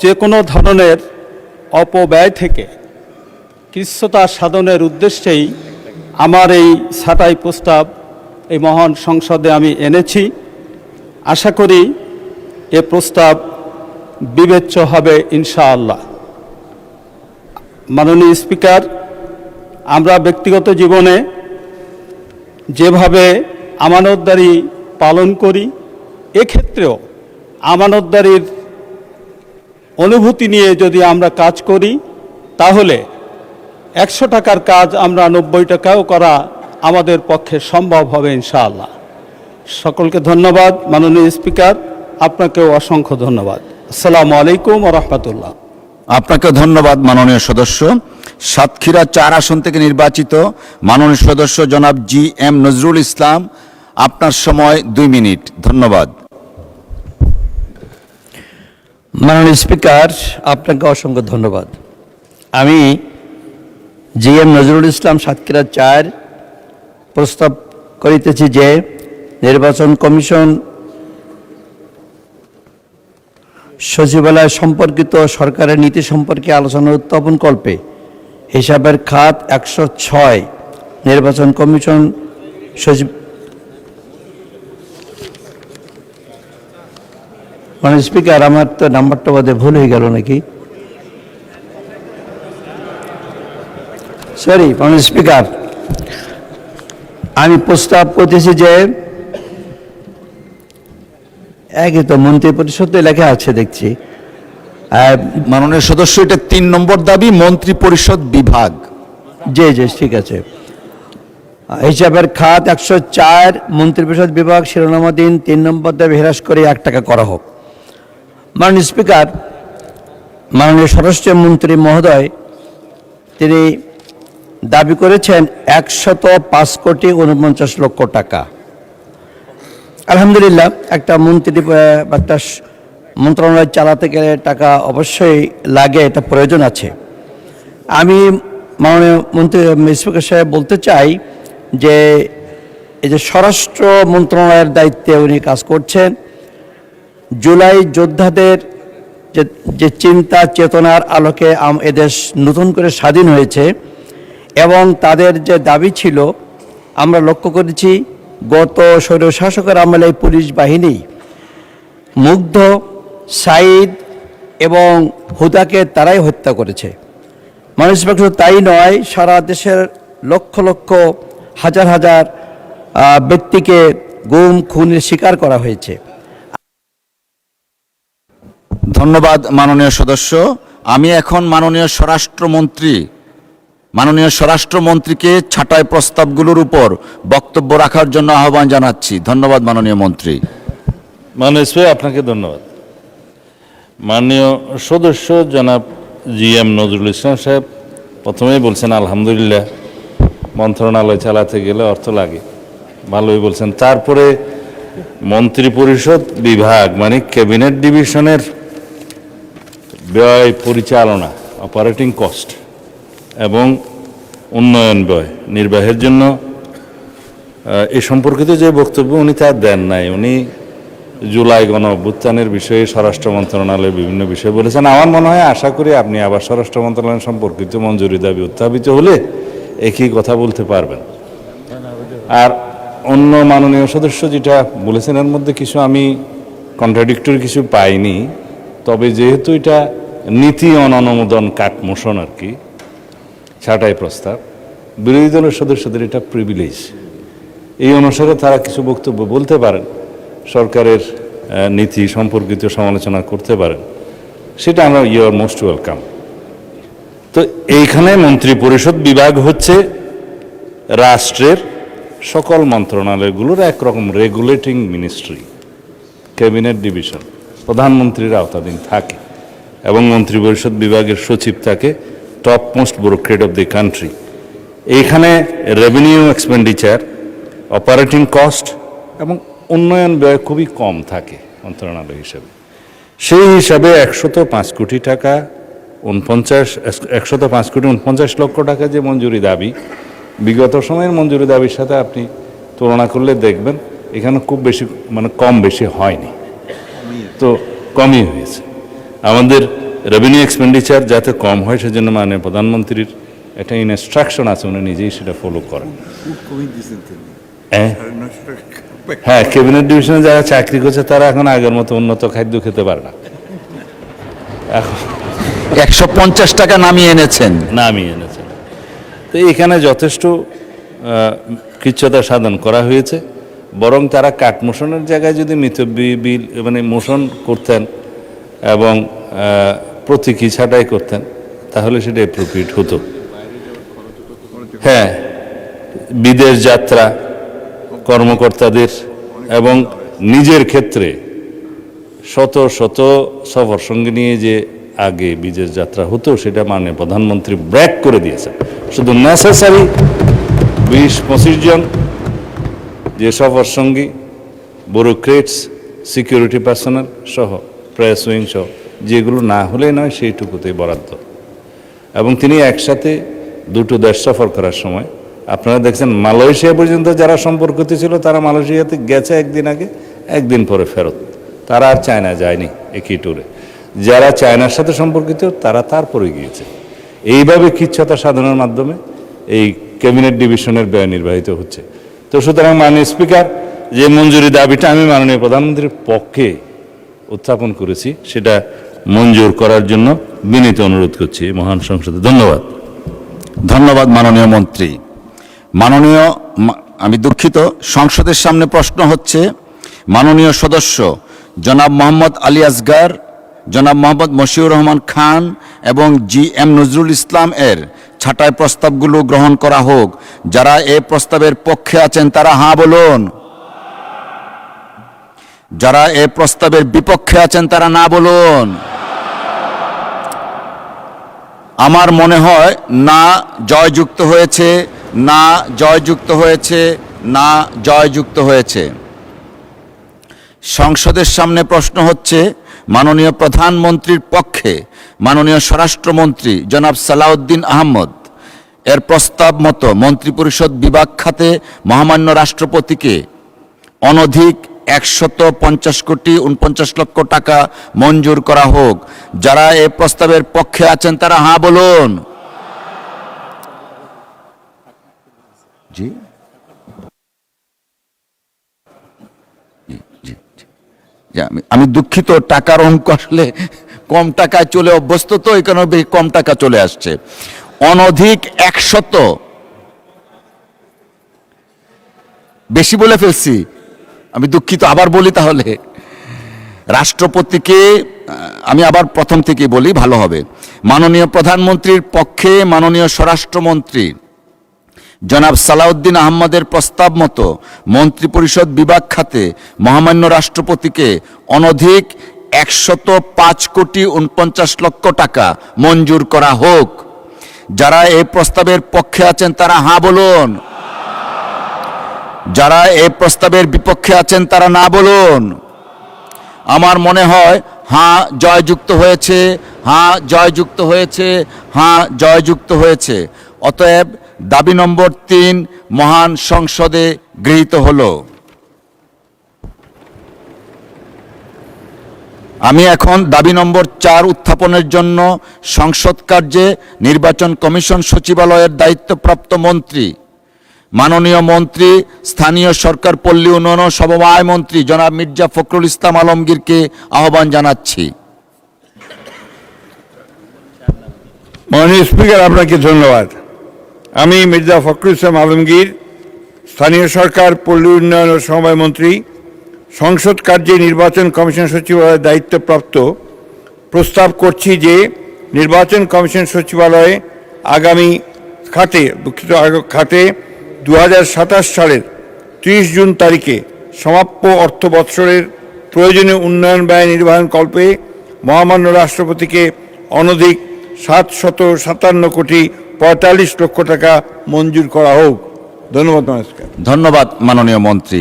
যে কোনো ধরনের অপব্যয় থেকে কৃচ্ছতা সাধনের উদ্দেশ্যেই আমার এই ছাঁটাই প্রস্তাব এই মহান সংসদে আমি এনেছি। আশা করি এ প্রস্তাব বিবেচ্য হবে ইনশাআল্লাহ। মাননীয় স্পিকার, আমরা ব্যক্তিগত জীবনে যেভাবে আমানতদারি পালন করি, এক্ষেত্রেও আমানতদারির অনুভূতি নিয়ে যদি আমরা কাজ করি, তাহলে 100 টাকার কাজ আমরা 90 টাকাও করা আমাদের পক্ষে সম্ভব হবে ইনশাআল্লাহ। সকলকে ধন্যবাদ। মাননীয় স্পিকার, আপনাকেও অসংখ্য ধন্যবাদ। আসসালামু আলাইকুম ওয়া রাহমাতুল্লাহ। আপনাকে ধন্যবাদ মাননীয় সদস্য। সাতক্ষীরা 4 আসন থেকে নির্বাচিত মাননীয় সদস্য জনাব GM নজরুল ইসলাম, আপনার সময় 2 মিনিট। ধন্যবাদ। মাননীয় স্পিকার, আপনাকে অসংখ্য ধন্যবাদ। আমি GM নজরুল ইসলাম, সাতক্ষীরা 4 প্রস্তাব করিতেছি যে নির্বাচন কমিশন সচিবালয় সম্পর্কিত সরকারের নীতি সম্পর্কে আলোচনা উত্থাপন কল্পে হিসাবের খাত 106 নির্বাচন কমিশন সচিব। মানে স্পিকার, আমার তো নাম্বারটা বোধহয় ভুল হয়ে গেল নাকি? সরি মাননীয় স্পিকার, আমি প্রস্তাব করতেছি যে একই তো মন্ত্রী পরিষদে লেখা আছে দেখছি। মাননীয় সদস্য, এটা 3 নম্বর দাবি, মন্ত্রী পরিষদ বিভাগ। জি জি ঠিক আছে। হিসাবের খাত 104 মন্ত্রিপরিষদ বিভাগ শিরোনামাধীন 3 নম্বর দাবি হ্রাস করে 1 টাকা করা হোক। মাননীয় স্পিকার, মাননীয় স্বরাষ্ট্রমন্ত্রী মহোদয় তিনি দাবি করেছেন 105 কোটি 49 লক্ষ টাকা। আলহামদুলিল্লাহ, একটা একটা মন্ত্রণালয় চালাতে গেলে টাকা অবশ্যই লাগে, এটা প্রয়োজন আছে। আমি মাননীয় মন্ত্রী স্পিকার সাহেব বলতে চাই যে এই যে স্বরাষ্ট্র মন্ত্রণালয়ের দায়িত্বে উনি কাজ করছেন, জুলাই যোদ্ধাদের যে চিন্তা চেতনার আলোকে এদেশ নতুন করে স্বাধীন হয়েছে এবং তাদের যে দাবি ছিল, আমরা লক্ষ্য করেছি গত স্বৈরশাসকের আমলে পুলিশ বাহিনী মুগ্ধ, সাইদ এবং হুদাকে তারাই হত্যা করেছে। মানুষ তাই নয়, সারা দেশের লক্ষ লক্ষ হাজার হাজার ব্যক্তিকে গুম খুনের শিকার করা হয়েছে। ধন্যবাদ মাননীয় সদস্য। আমি এখন মাননীয় স্বরাষ্ট্রমন্ত্রীকে ছাঁটাই প্রস্তাবগুলোর উপর বক্তব্য রাখার জন্য আহ্বান জানাচ্ছি। ধন্যবাদ মাননীয় মন্ত্রী। মাননীয় স্পিকার, আপনাকে ধন্যবাদ। মাননীয় সদস্য জনাব GM নজরুল ইসলাম সাহেব প্রথমেই বলছেন আলহামদুলিল্লাহ, মন্ত্রণালয় চালাতে গেলে অর্থ লাগে, ভালোই বলছেন। তারপরে মন্ত্রী পরিষদ বিভাগ মানে ক্যাবিনেট ডিভিশনের ব্যয় পরিচালনা, অপারেটিং কস্ট এবং উন্নয়ন ব্যয় নির্বাহের জন্য এ সম্পর্কিত যে বক্তব্য উনি তা দেন নাই। উনি জুলাই গণ অভ্যুত্থানের বিষয়ে স্বরাষ্ট্র মন্ত্রণালয়ের বিভিন্ন বিষয় বলেছেন। আমার মনে হয়, আশা করি আপনি আবার স্বরাষ্ট্র মন্ত্রণালয় সম্পর্কিত মঞ্জুরি দাবি উত্থাপিত হলে একই কথা বলতে পারবেন। আর অন্য মাননীয় সদস্য যেটা বলেছেন এর মধ্যে কিছু আমি কন্ট্রাডিক্টরি কিছু পাইনি, তবে যেহেতু এটা নীতি অনুমোদন কাট মোশন আর কি, ছাঁটাই প্রস্তাব, বিরোধী দলের সদস্যদের এটা প্রিভিলেজ, এই অনুসারে তারা কিছু বক্তব্য বলতে পারেন, সরকারের নীতি সম্পর্কিত সমালোচনা করতে পারেন, সেটা আমরা ইউ আর মোস্ট ওয়েলকাম। তো এইখানে মন্ত্রী পরিষদ বিভাগ হচ্ছে রাষ্ট্রের সকল মন্ত্রণালয়গুলোর একরকম রেগুলেটিং মিনিস্ট্রি, ক্যাবিনেট ডিভিশন প্রধানমন্ত্রীর আওতাধীন থাকে এবং মন্ত্রী পরিষদ বিভাগের সচিব থাকে top most bureaucrat of the country. এইখানে রেভিনিউ এক্সপেন্ডিচার, অপারেটিং কস্ট এবং উন্নয়ন ব্যয় খুবই কম থাকে মন্ত্রণালয় হিসাবে। সেই হিসাবে 105 কোটি টাকা 105 কোটি 49 লক্ষ টাকা যে মঞ্জুরি দাবি, বিগত সময়ের মঞ্জুরি দাবির সাথে আপনি তুলনা করলে দেখবেন এখানে খুব বেশি কম বেশি হয়নি, তো কমই হয়েছে। আমাদের রেভিনিউ এক্সপেন্ডিচার যাতে কম হয় সেজন্য মাননীয় প্রধানমন্ত্রীর একটা ইনস্ট্রাকশন আছে, উনি নিজেই সেটা ফলো করেন। হ্যাঁ, ক্যাবিনেট ডিভিশনে যারা চাকরি করছে তারা এখন আগের মতো উন্নত খাদ্য খেতে পারে না, এখন 150 টাকা নামিয়ে এনেছেন। তো এখানে যথেষ্ট কৃচ্ছতা সাধন করা হয়েছে। বরং তারা কাট মোশনের জায়গায় যদি বিল মোশন করতেন এবং প্রতীকী ছাঁটাই করতেন তাহলে সেটা অ্যাপ্রোপ্রিয়েট হতো। হ্যাঁ, বিদেশ যাত্রা কর্মকর্তাদের এবং নিজের ক্ষেত্রে শত শত সফর সঙ্গে নিয়ে যে আগে বিদেশ যাত্রা হতো সেটা মাননীয় প্রধানমন্ত্রী ব্রেক করে দিয়েছেন। শুধু নেসেসারি 20-25 জন যে সফর সঙ্গী, ব্যুরোক্রেটস, সিকিউরিটি পার্সোনাল সহ, প্রেস উইং সহ, যেগুলো না হলে নয় সেইটুকুতেই বরাদ্দ। এবং তিনি একসাথে দুটো দেশ সফর করার সময় আপনারা দেখছেন মালয়েশিয়া পর্যন্ত যারা সম্পর্কিত ছিল তারা মালয়েশিয়াতে গেছে একদিন আগে, একদিন পরে ফেরত, তারা আর চায়না যায়নি একই ট্যুরে। যারা চায়নার সাথে সম্পর্কিত তারা তারপরে গিয়েছে। এইভাবে কৃচ্ছতা সাধনের মাধ্যমে এই ক্যাবিনেট ডিভিশনের ব্যয় নির্বাহিত হচ্ছে। তো সুতরাং মাননীয় স্পিকার, যে মঞ্জুরি দাবিটা আমি মাননীয় প্রধানমন্ত্রীর পক্ষে উত্থাপন করেছি সেটা মঞ্জুর করার জন্য বিনীত অনুরোধ করছি মহান সংসদে। ধন্যবাদ। ধন্যবাদ মাননীয় মন্ত্রী। আমি দুঃখিত, সংসদের সামনে প্রশ্ন হচ্ছে মাননীয় সদস্য জনাব মোহাম্মদ আলী আসগার, জনাব মোহাম্মদ মশিউর রহমান খান এবং জি.এম. নজরুল ইসলাম এর ছাঁটাই প্রস্তাবগুলো গ্রহণ করা হোক। যারা এই প্রস্তাবের পক্ষে আছেন তারা হাঁ বলুন। যারা এই প্রস্তাবের বিপক্ষে আছেন তারা না বলুন। আমার মনে হয় না জয়যুক্ত হয়েছে, না জয়যুক্ত হয়েছে, না জয়যুক্ত হয়েছে। সংসদের সামনে প্রশ্ন হচ্ছে মাননীয় প্রধানমন্ত্রীর পক্ষে মাননীয় স্বরাষ্ট্রমন্ত্রী জনাব সালাউদ্দিন আহমদ এর প্রস্তাব মতো মন্ত্রিপরিষদ বিভাগ খাতে মহামান্য রাষ্ট্রপতিকে অনধিক 150 লক্ষ টাকা মঞ্জুর করা হোক। যারা এই প্রস্তাবের পক্ষে আছেন তারা হাঁ বলুন। জি আমি দুঃখিত, টাকার অঙ্ক আসলে কম টাকায় চলে অভ্যস্ত, তো এই কারণে কম টাকা চলে আসছে। অনধিক 100, বেশি বলে ফেলছি, আমি দুঃখিত, আবার বলি তাহলে। রাষ্ট্রপতিকে আমি আবার প্রথম থেকে বলি, ভালো হবে। মাননীয় প্রধানমন্ত্রীর পক্ষে মাননীয় স্বরাষ্ট্রমন্ত্রী জনাব সালাউদ্দিন আহমদের প্রস্তাব মতো মন্ত্রিপরিষদ বিভাগ খাতে মহামান্য রাষ্ট্রপতিকে অনধিক 105 লক্ষ টাকা মঞ্জুর করা হোক। যারা এই প্রস্তাবের পক্ষে আছেন তারা হাঁ বলুন। যারা এই প্রস্তাবের বিপক্ষে আছেন তারা না বলুন। আমার মনে হয় হাঁ জয়যুক্ত হয়েছে, হাঁ জয়যুক্ত হয়েছে, হাঁ জয়যুক্ত হয়েছে। অতএব দাবি নম্বর 3 মহান সংসদে গৃহীত হলো। আমি এখন দাবি নম্বর 4 উত্থাপনের জন্য সংসদ কার্যে নির্বাচন কমিশন সচিবালয়ের দায়িত্বপ্রাপ্ত মন্ত্রী মাননীয় মন্ত্রী স্থানীয় সরকার পল্লী উন্নয়ন ও সমবায় মন্ত্রী জনাব মির্জা ফখরুল ইসলাম আলমগীরকে আহ্বান জানাচ্ছি। মাননীয় স্পিকার, আপনাকে ধন্যবাদ। আমি মির্জা ফখরুল ইসলাম আলমগীর, স্থানীয় সরকার পল্লী উন্নয়ন ও সমবায় মন্ত্রী, সংসদ কার্যে নির্বাচন কমিশন সচিবালয়ের দায়িত্বপ্রাপ্ত, প্রস্তাব করছি যে নির্বাচন কমিশন সচিবালয়ে আগামী খাতে 2027 সালের 30 জুন তারিখে সমাপ্য অর্থ বৎসরের প্রয়োজনীয় উন্নয়ন ব্যয় নির্বাহন কল্পে মহামান্য রাষ্ট্রপতিকে অনধিক 757 লক্ষ টাকা মঞ্জুর করা হোক। ধন্যবাদ। নমস্কার। ধন্যবাদ মাননীয় মন্ত্রী।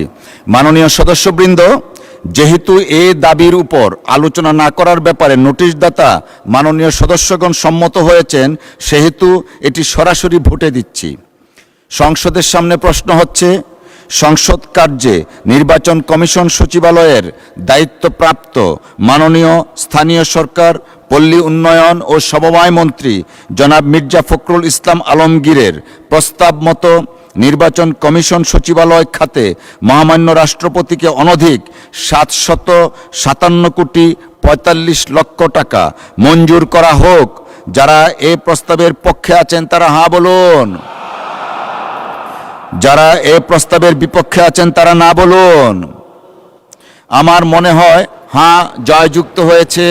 মাননীয় সদস্যবৃন্দ, যেহেতু এই দাবির উপর আলোচনা না করার ব্যাপারে নোটিশদাতা মাননীয় সদস্যগণ সম্মত হয়েছেন, সেহেতু এটি সরাসরি ভোটে দিচ্ছি। সংসদের সামনে প্রশ্ন হচ্ছে সংসদ কার্যে নির্বাচন কমিশন সচিবালয়ের দায়িত্বপ্রাপ্ত মাননীয় স্থানীয় সরকার পল্লী উন্নয়ন ও সমবায় মন্ত্রী জনাব মির্জা ফখরুল ইসলাম আলমগীরের প্রস্তাব মতো নির্বাচন কমিশন সচিবালয় খাতে মহামান্য রাষ্ট্রপতিকে অনধিক 757 লক্ষ টাকা মঞ্জুর করা হোক। যারা এই প্রস্তাবের পক্ষে আছেন তারা হাঁ বলুন। যারা এই প্রস্তাবের বিপক্ষে আছেন তারা না বলুন। আমার মনে হয় হাঁ জয়যুক্ত হয়েছে,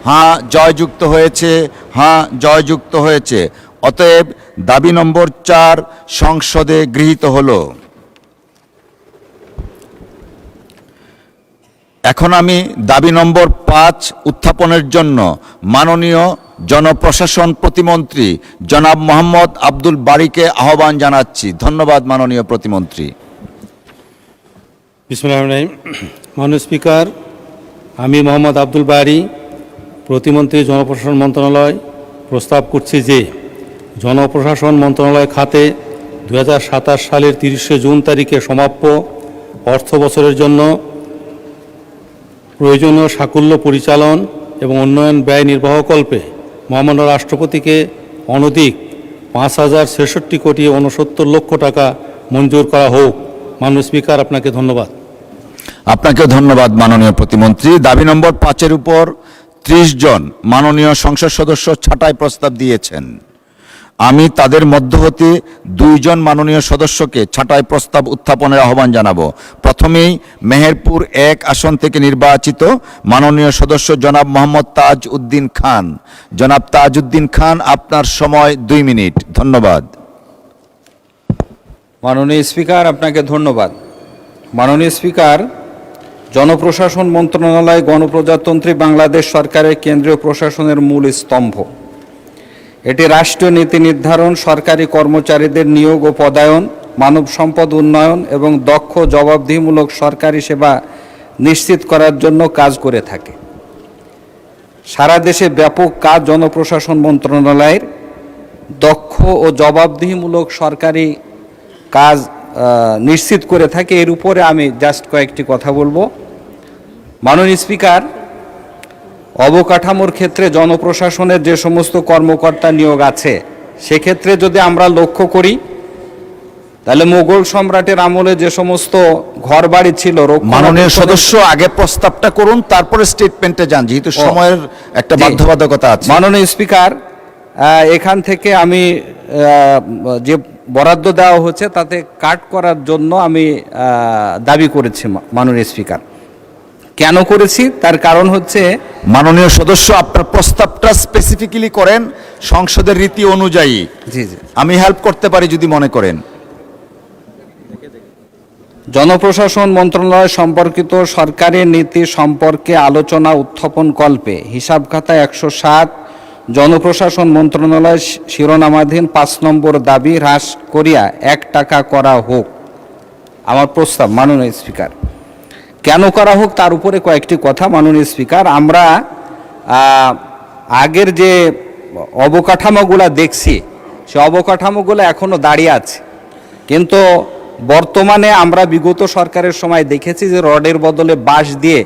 হাঁ জয়যুক্ত হয়েছে, হাঁ জয়যুক্ত হয়েছে। অতএব দাবি নম্বর 4 সংসদে গৃহীত হলো। এখন আমি দাবি নম্বর 5 উত্থাপনের জন্য মাননীয় জনপ্রশাসন প্রতিমন্ত্রী জনাব মোহাম্মদ আব্দুল বারীকে আহ্বান জানাচ্ছি। ধন্যবাদ মাননীয় প্রতিমন্ত্রী। বিসমিল্লাহির রহমানির রহিম। মাননীয় স্পিকার, আমি মোহাম্মদ আব্দুল বারী, প্রতিমন্ত্রী জনপ্রশাসন মন্ত্রণালয়, প্রস্তাব করছি যে জনপ্রশাসন মন্ত্রণালয় খাতে 2027 সালের 30 জুন তারিখে সমাপ্য অর্থ বছরের জন্য প্রয়োজনীয় সাকুল্য পরিচালন এবং উন্নয়ন ব্যয় নির্বাহকল্পে মহামান্য রাষ্ট্রপতিকে অনধিক 5,066 লক্ষ টাকা মঞ্জুর করা হোক। মাননীয় স্পিকার, আপনাকে ধন্যবাদ। আপনাকে ধন্যবাদ মাননীয় প্রতিমন্ত্রী। দাবি নম্বর 5 উপর 30 জন মাননীয় সংসদ সদস্য ছাঁটাই প্রস্তাব দিয়েছেন। আমি তাদের মধ্য হতে 2 জন মাননীয় সদস্যকে ছাঁটাই প্রস্তাব উত্থাপনের আহ্বান জানাবো। প্রথমেই মেহেরপুর 1 আসন থেকে নির্বাচিত মাননীয় সদস্য জনাব মোহাম্মদ তাজ উদ্দিন খান। জনাব তাজ উদ্দিন খান, আপনার সময় 2 মিনিট। ধন্যবাদ। মাননীয় স্পিকার, আপনাকে ধন্যবাদ। মাননীয় স্পিকার, জনপ্রশাসন মন্ত্রণালয় গণপ্রজাতন্ত্রী বাংলাদেশ সরকারের কেন্দ্রীয় প্রশাসনের মূল স্তম্ভ। এটি রাষ্ট্রীয় নীতি নির্ধারণ, সরকারি কর্মচারীদের নিয়োগ ও পদায়ন, মানব সম্পদ উন্নয়ন এবং দক্ষ জবাবদিহিমূলক সরকারি সেবা নিশ্চিত করার জন্য কাজ করে থাকে। সারা দেশে ব্যাপক কাজ জনপ্রশাসন মন্ত্রণালয়ের দক্ষ ও জবাবদিহিমূলক সরকারি কাজ নিশ্চিত করে থাকে। এর উপরে আমি জাস্ট কয়েকটি কথা বলবো। মাননীয় স্পিকার, অবকাঠামোর ক্ষেত্রে জনপ্রশাসনের যে সমস্ত কর্মকর্তা নিয়োগ আছে, সেক্ষেত্রে যদি আমরা লক্ষ্য করি তাহলে মুঘল সম্রাটের আমলে যে সমস্ত ঘরবাড়ি ছিল, মাননীয় সদস্য আগে প্রস্তাবটা করুন, তারপরে স্টেটমেন্টে যান, যেহেতু সময়ের একটা বাধ্যবাধকতা আছে। মাননীয় স্পিকার, এখান থেকে আমি যে বরাদ্দ দেওয়া হচ্ছে তাতে কাট করার জন্য আমি দাবি করেছি। মাননীয় স্পিকার, কেন করেছি তার কারণ হচ্ছে, মাননীয় সদস্য আপনার প্রস্তাবটা স্পেসিফিক্যালি করেন সংসদের রীতি অনুযায়ী। জি জি, আমি হেল্প করতে পারি যদি মনে করেন। জনপ্রশাসন মন্ত্রণালয় সম্পর্কিত সরকারি নীতি সম্পর্কে আলোচনা উত্থাপন কল্পে হিসাব খাতা 107 জনপ্রশাসন মন্ত্রণালয় শিরোনামাধীন 5 নম্বর দাবি হ্রাস করিয়া 1 টাকা করা হোক আমার প্রস্তাব। মাননীয় স্পিকার, কেন করা হোক তার উপরে কয়েকটি কথা। মাননীয় স্পিকার, আমরা আগের যে অবকাঠামোগুলা দেখছি, সে অবকাঠামোগুলো এখনো দাঁড়িয়ে আছে, কিন্তু বর্তমানে আমরা বিগত সরকারের সময় দেখেছি যে রডের বদলে বাঁশ দিয়ে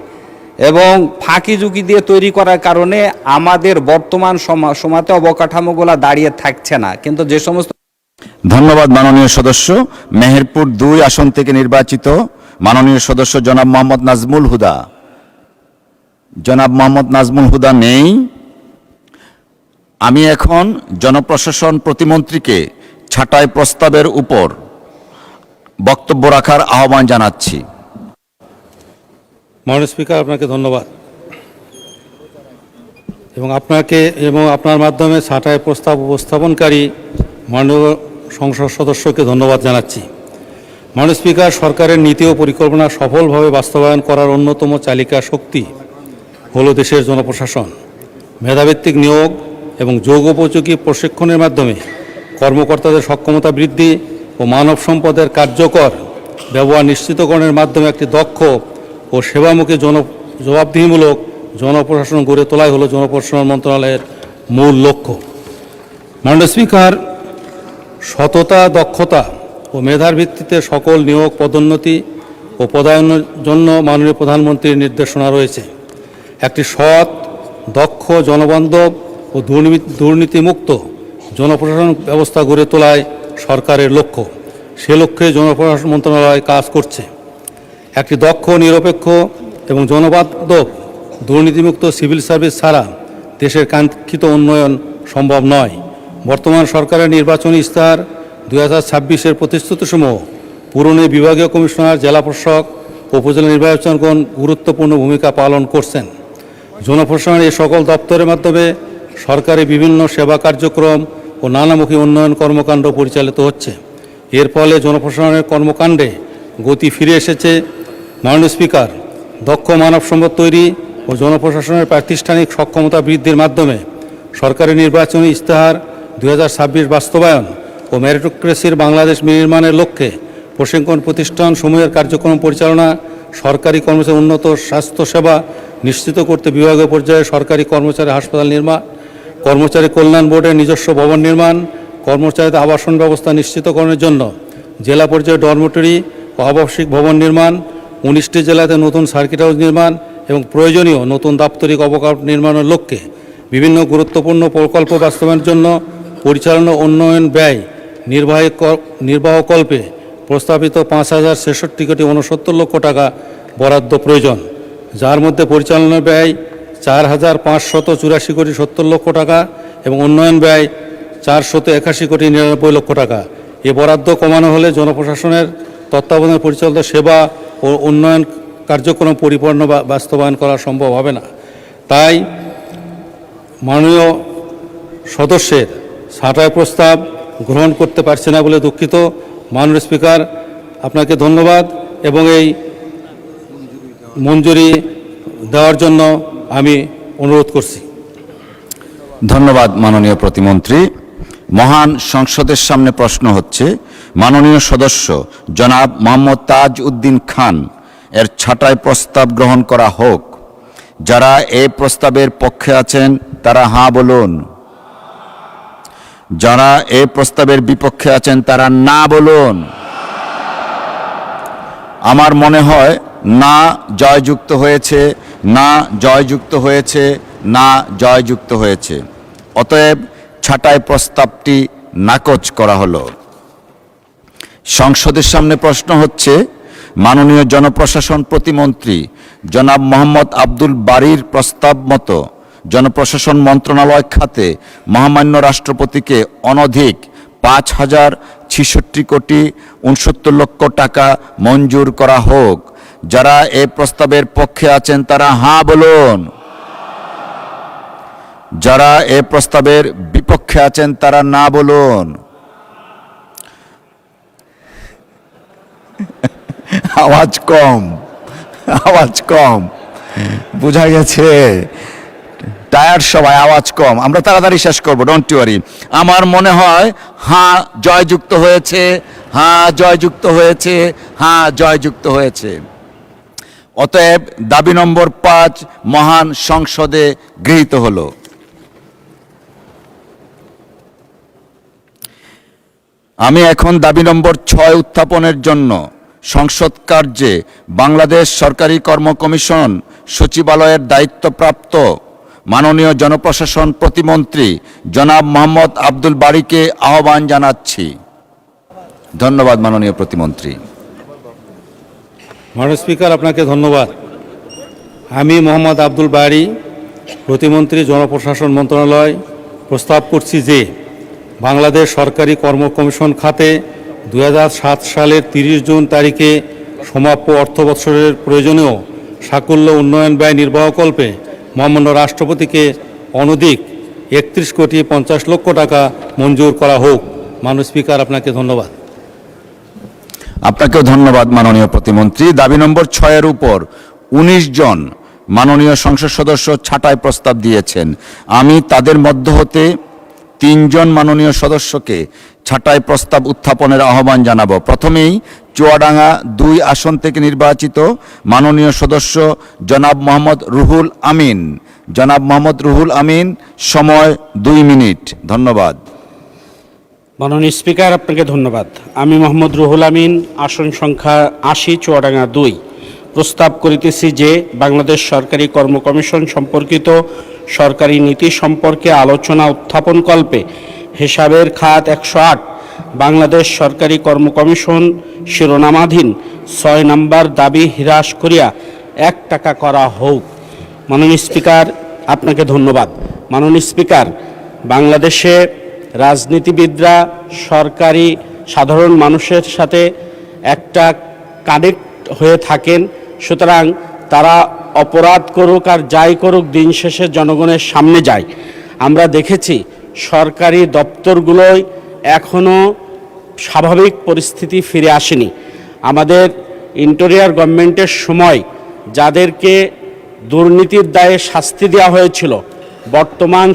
এবং ফাঁকি ঝুঁকি দিয়ে তৈরি করার কারণে আমাদের বর্তমান সময়তে অবকাঠামোগুলো দাঁড়িয়ে থাকছে না। কিন্তু যে সমস্ত ধন্যবাদ মাননীয় সদস্য। মেহেরপুর 2 আসন থেকে নির্বাচিত মাননীয় সদস্য জনাব মোহাম্মদ নাজমুল হুদা। জনাব মোহাম্মদ নাজমুল হুদা নেই। আমি এখন জনপ্রশাসন প্রতিমন্ত্রীকে ছাঁটাই প্রস্তাবের উপর বক্তব্য রাখার আহ্বান জানাচ্ছি। মাননীয় স্পিকার, আপনাকে ধন্যবাদ এবং আপনার মাধ্যমে ছাঁটাই প্রস্তাব উপস্থাপনকারী মাননীয় সংসদ সদস্যকে ধন্যবাদ জানাচ্ছি। মাননীয় স্পিকার, সরকারের নীতি ও পরিকল্পনা সফলভাবে বাস্তবায়ন করার অন্যতম চালিকা শক্তি হলো দেশের জনপ্রশাসন। মেধাভিত্তিক নিয়োগ এবং যোগোপযোগী প্রশিক্ষণের মাধ্যমে কর্মকর্তাদের সক্ষমতা বৃদ্ধি ও মানব সম্পদের কার্যকর ব্যবহার নিশ্চিতকরণের মাধ্যমে একটি দক্ষ ও সেবামুখী জবাবদিহিমূলক জনপ্রশাসন গড়ে তোলাই হলো জনপ্রশাসন মন্ত্রণালয়ের মূল লক্ষ্য। মাননীয় স্পিকার, সততা, দক্ষতা ও মেধার ভিত্তিতে সকল নিয়োগ, পদোন্নতি ও পদায়নের জন্য মাননীয় প্রধানমন্ত্রীর নির্দেশনা রয়েছে। একটি সৎ, দক্ষ, জনবান্ধব ও দুর্নীতিমুক্ত জনপ্রশাসন ব্যবস্থা গড়ে তোলায় সরকারের লক্ষ্য। সে লক্ষ্যে জনপ্রশাসন মন্ত্রণালয় কাজ করছে। একটি দক্ষ, নিরপেক্ষ এবং জনবান্ধব দুর্নীতিমুক্ত সিভিল সার্ভিস ছাড়া দেশের কাঙ্ক্ষিত উন্নয়ন সম্ভব নয়। বর্তমান সরকারের নির্বাচনী ইশতেহার 2026-এর প্রতিশ্রুতিসমূহ পূরণে বিভাগীয় কমিশনার, জেলা প্রশাসক ও উপজেলা নির্বাচনগণ গুরুত্বপূর্ণ ভূমিকা পালন করছেন। জনপ্রশাসনের এই সকল দপ্তরের মাধ্যমে সরকারি বিভিন্ন সেবা কার্যক্রম ও নানামুখী উন্নয়ন কর্মকাণ্ড পরিচালিত হচ্ছে। এর ফলে জনপ্রশাসনের কর্মকাণ্ডে গতি ফিরে এসেছে। মাননীয় স্পিকার, দক্ষ মানব সম্পদ তৈরি ও জনপ্রশাসনের প্রাতিষ্ঠানিক সক্ষমতা বৃদ্ধির মাধ্যমে সরকারি নির্বাচনী ইশতেহার 2026 বাস্তবায়ন ও মেরিটোক্রেসির বাংলাদেশ নির্মাণের লক্ষ্যে প্রশিক্ষণ প্রতিষ্ঠান সমূহের কার্যক্রম পরিচালনা, সরকারি কর্মচারী উন্নত স্বাস্থ্যসেবা নিশ্চিত করতে বিভাগীয় পর্যায়ে সরকারি কর্মচারী হাসপাতাল নির্মাণ, কর্মচারী কল্যাণ বোর্ডের নিজস্ব ভবন নির্মাণ, কর্মচারীদের আবাসন ব্যবস্থা নিশ্চিতকরণের জন্য জেলা পর্যায়ে ডরমিটরি ও আবাসিক ভবন নির্মাণ, 19টি জেলাতে নতুন সার্কিট হাউস নির্মাণ এবং প্রয়োজনীয় নতুন দাপ্তরিক অবকাঠামো নির্মাণের লক্ষ্যে বিভিন্ন গুরুত্বপূর্ণ প্রকল্প বাস্তবায়নের জন্য পরিচালনা উন্নয়ন ব্যয় নির্বাহকল্পে প্রস্তাবিত 5,066 কোটি 69 লক্ষ টাকা বরাদ্দ প্রয়োজন, যার মধ্যে পরিচালনা ব্যয় 4,584 কোটি 70 লক্ষ টাকা এবং উন্নয়ন ব্যয় 481,99,00,000 টাকা। এ বরাদ্দ কমানো হলে জনপ্রশাসনের তত্ত্বাবধানে পরিচালিত সেবা ও উন্নয়ন কার্যক্রম পরিপূর্ণ বাস্তবায়ন করা সম্ভব হবে না। তাই মাননীয় সদস্যের ছাঁটাই প্রস্তাব গ্রহণ করতে পারছি না বলে দুঃখিত। মাননীয় স্পিকার, আপনাকে ধন্যবাদ এবং এই মঞ্জুরি দেওয়ার জন্য আমি অনুরোধ করছি। ধন্যবাদ মাননীয় প্রতিমন্ত্রী। মহান সংসদের সামনে প্রশ্ন হচ্ছে মাননীয় সদস্য জনাব মোহাম্মদ তাজ উদ্দিন খান এর ছাঁটাই প্রস্তাব গ্রহণ করা হোক। যারা এই প্রস্তাবের পক্ষে আছেন তারা হাঁ বলুন। যারা এই প্রস্তাবের বিপক্ষে আছেন তারা না বলুন। আমার মনে হয় না জয়যুক্ত হয়েছে, না জয়যুক্ত হয়েছে, না জয়যুক্ত হয়েছে। অতএব ছাঁটাই প্রস্তাবটি নাকচ করা হলো। সংসদের সামনে প্রশ্ন হচ্ছে মাননীয় জনপ্রশাসন প্রতিমন্ত্রী জনাব মোহাম্মদ আব্দুল বারীর প্রস্তাব মতো জনপ্রশাসন মন্ত্রণালয় খাতে মহামান্য রাষ্ট্রপতিকে অনধিক 5,066,69,00,000 টাকা মঞ্জুর করা হোক। যারা এই প্রস্তাবের পক্ষে আছেন তারা হাঁ বলুন। যারা এই প্রস্তাবের বিপক্ষে আছেন তারা না বলুন। আওয়াজ কম, আওয়াজ কম, বোঝা গেছে? টায়ার সবাই, আওয়াজ কম। আমরা তাড়াতাড়ি শেষ করবো, ডোন্ট ওয়ারি। আমার মনে হয় হ্যাঁ জয়যুক্ত হয়েছে, হ্যাঁ জয়যুক্ত হয়েছে, হ্যাঁ জয়যুক্ত হয়েছে। অতএব দাবি নম্বর 5 মহান সংসদে গৃহীত হলো। আমি এখন দাবি নম্বর 6 উত্থাপনের জন্য সংসদ কার্যে বাংলাদেশ সরকারি কর্ম কমিশন সচিবালয়ের দায়িত্বপ্রাপ্ত মাননীয় জনপ্রশাসন প্রতিমন্ত্রী জনাব মোহাম্মদ আব্দুল বারীকে আহ্বান জানাচ্ছি। ধন্যবাদ মাননীয় প্রতিমন্ত্রী। মাননীয় স্পিকার, আপনাকে ধন্যবাদ। আমি মোহাম্মদ আব্দুল বারী, প্রতিমন্ত্রী জনপ্রশাসন মন্ত্রণালয়, প্রস্তাব করছি যে বাংলাদেশ সরকারি কর্ম কমিশন খাতে 2007 সালের 30 জুন তারিখে সমাপ্য অর্থবৎসরের প্রয়োজনীয় সাকুল্য উন্নয়ন ব্যয় নির্বাহকল্পে মহামান্য রাষ্ট্রপতিকে অনধিক 31,50,00,000 টাকা মঞ্জুর করা হোক। মাননীয় স্পিকার, আপনাকে ধন্যবাদ। আপনাকেও ধন্যবাদ মাননীয় প্রতিমন্ত্রী। দাবি নম্বর 6 এর উপর 19 জন মাননীয় সংসদ সদস্য ছাঁটাই প্রস্তাব দিয়েছেন। আমি তাদের মধ্য হতে 3 জন মাননীয় সদস্যকে ছাঁটাই প্রস্তাব উত্থাপনের আহ্বান জানাবো। প্রথমেই চুয়াডাঙ্গা 2 আসন থেকে নির্বাচিত মাননীয় সদস্য জনাব মোহাম্মদ রুহুল আমিন। জনাব মোহাম্মদ রুহুল আমিন, সময় 2 মিনিট। ধন্যবাদ। মাননীয় স্পিকার, আপনাকে ধন্যবাদ। আমি মোহাম্মদ রুহুল আমিন, আসন সংখ্যা 80, চুয়াডাঙ্গা 2, প্রস্তাব করিতেছি যে বাংলাদেশ সরকারি কর্ম কমিশন সম্পর্কিত সরকারি নীতি সম্পর্কে আলোচনা উত্থাপন কল্পে হিসাবের খাত 108 বাংলাদেশ সরকারি কর্ম কমিশন শিরোনামাধীন 6 নম্বর দাবি হ্রাস করিয়া 1 টাকা করা হোক। মাননীয় স্পিকার, আপনাকে ধন্যবাদ। মাননীয় স্পিকার, বাংলাদেশে রাজনীতিবিদরা সরকারি সাধারণ মানুষের সাথে একটা কানেক্ট হয়ে থাকেন। সুতরাং তারা অপরাধ করুক আর যাই করুক, দিন শেষে জনগণের সামনে যায়। আমরা দেখেছি সরকারি দপ্তরগুলোয় এখনও স্বাভাবিক পরিস্থিতি ফিরে আসেনি। আমাদের ইন্টেরিয়র গভর্নমেন্টের সময় যাদেরকে দুর্নীতির দায়ে শাস্তি দেওয়া হয়েছিল, বর্তমান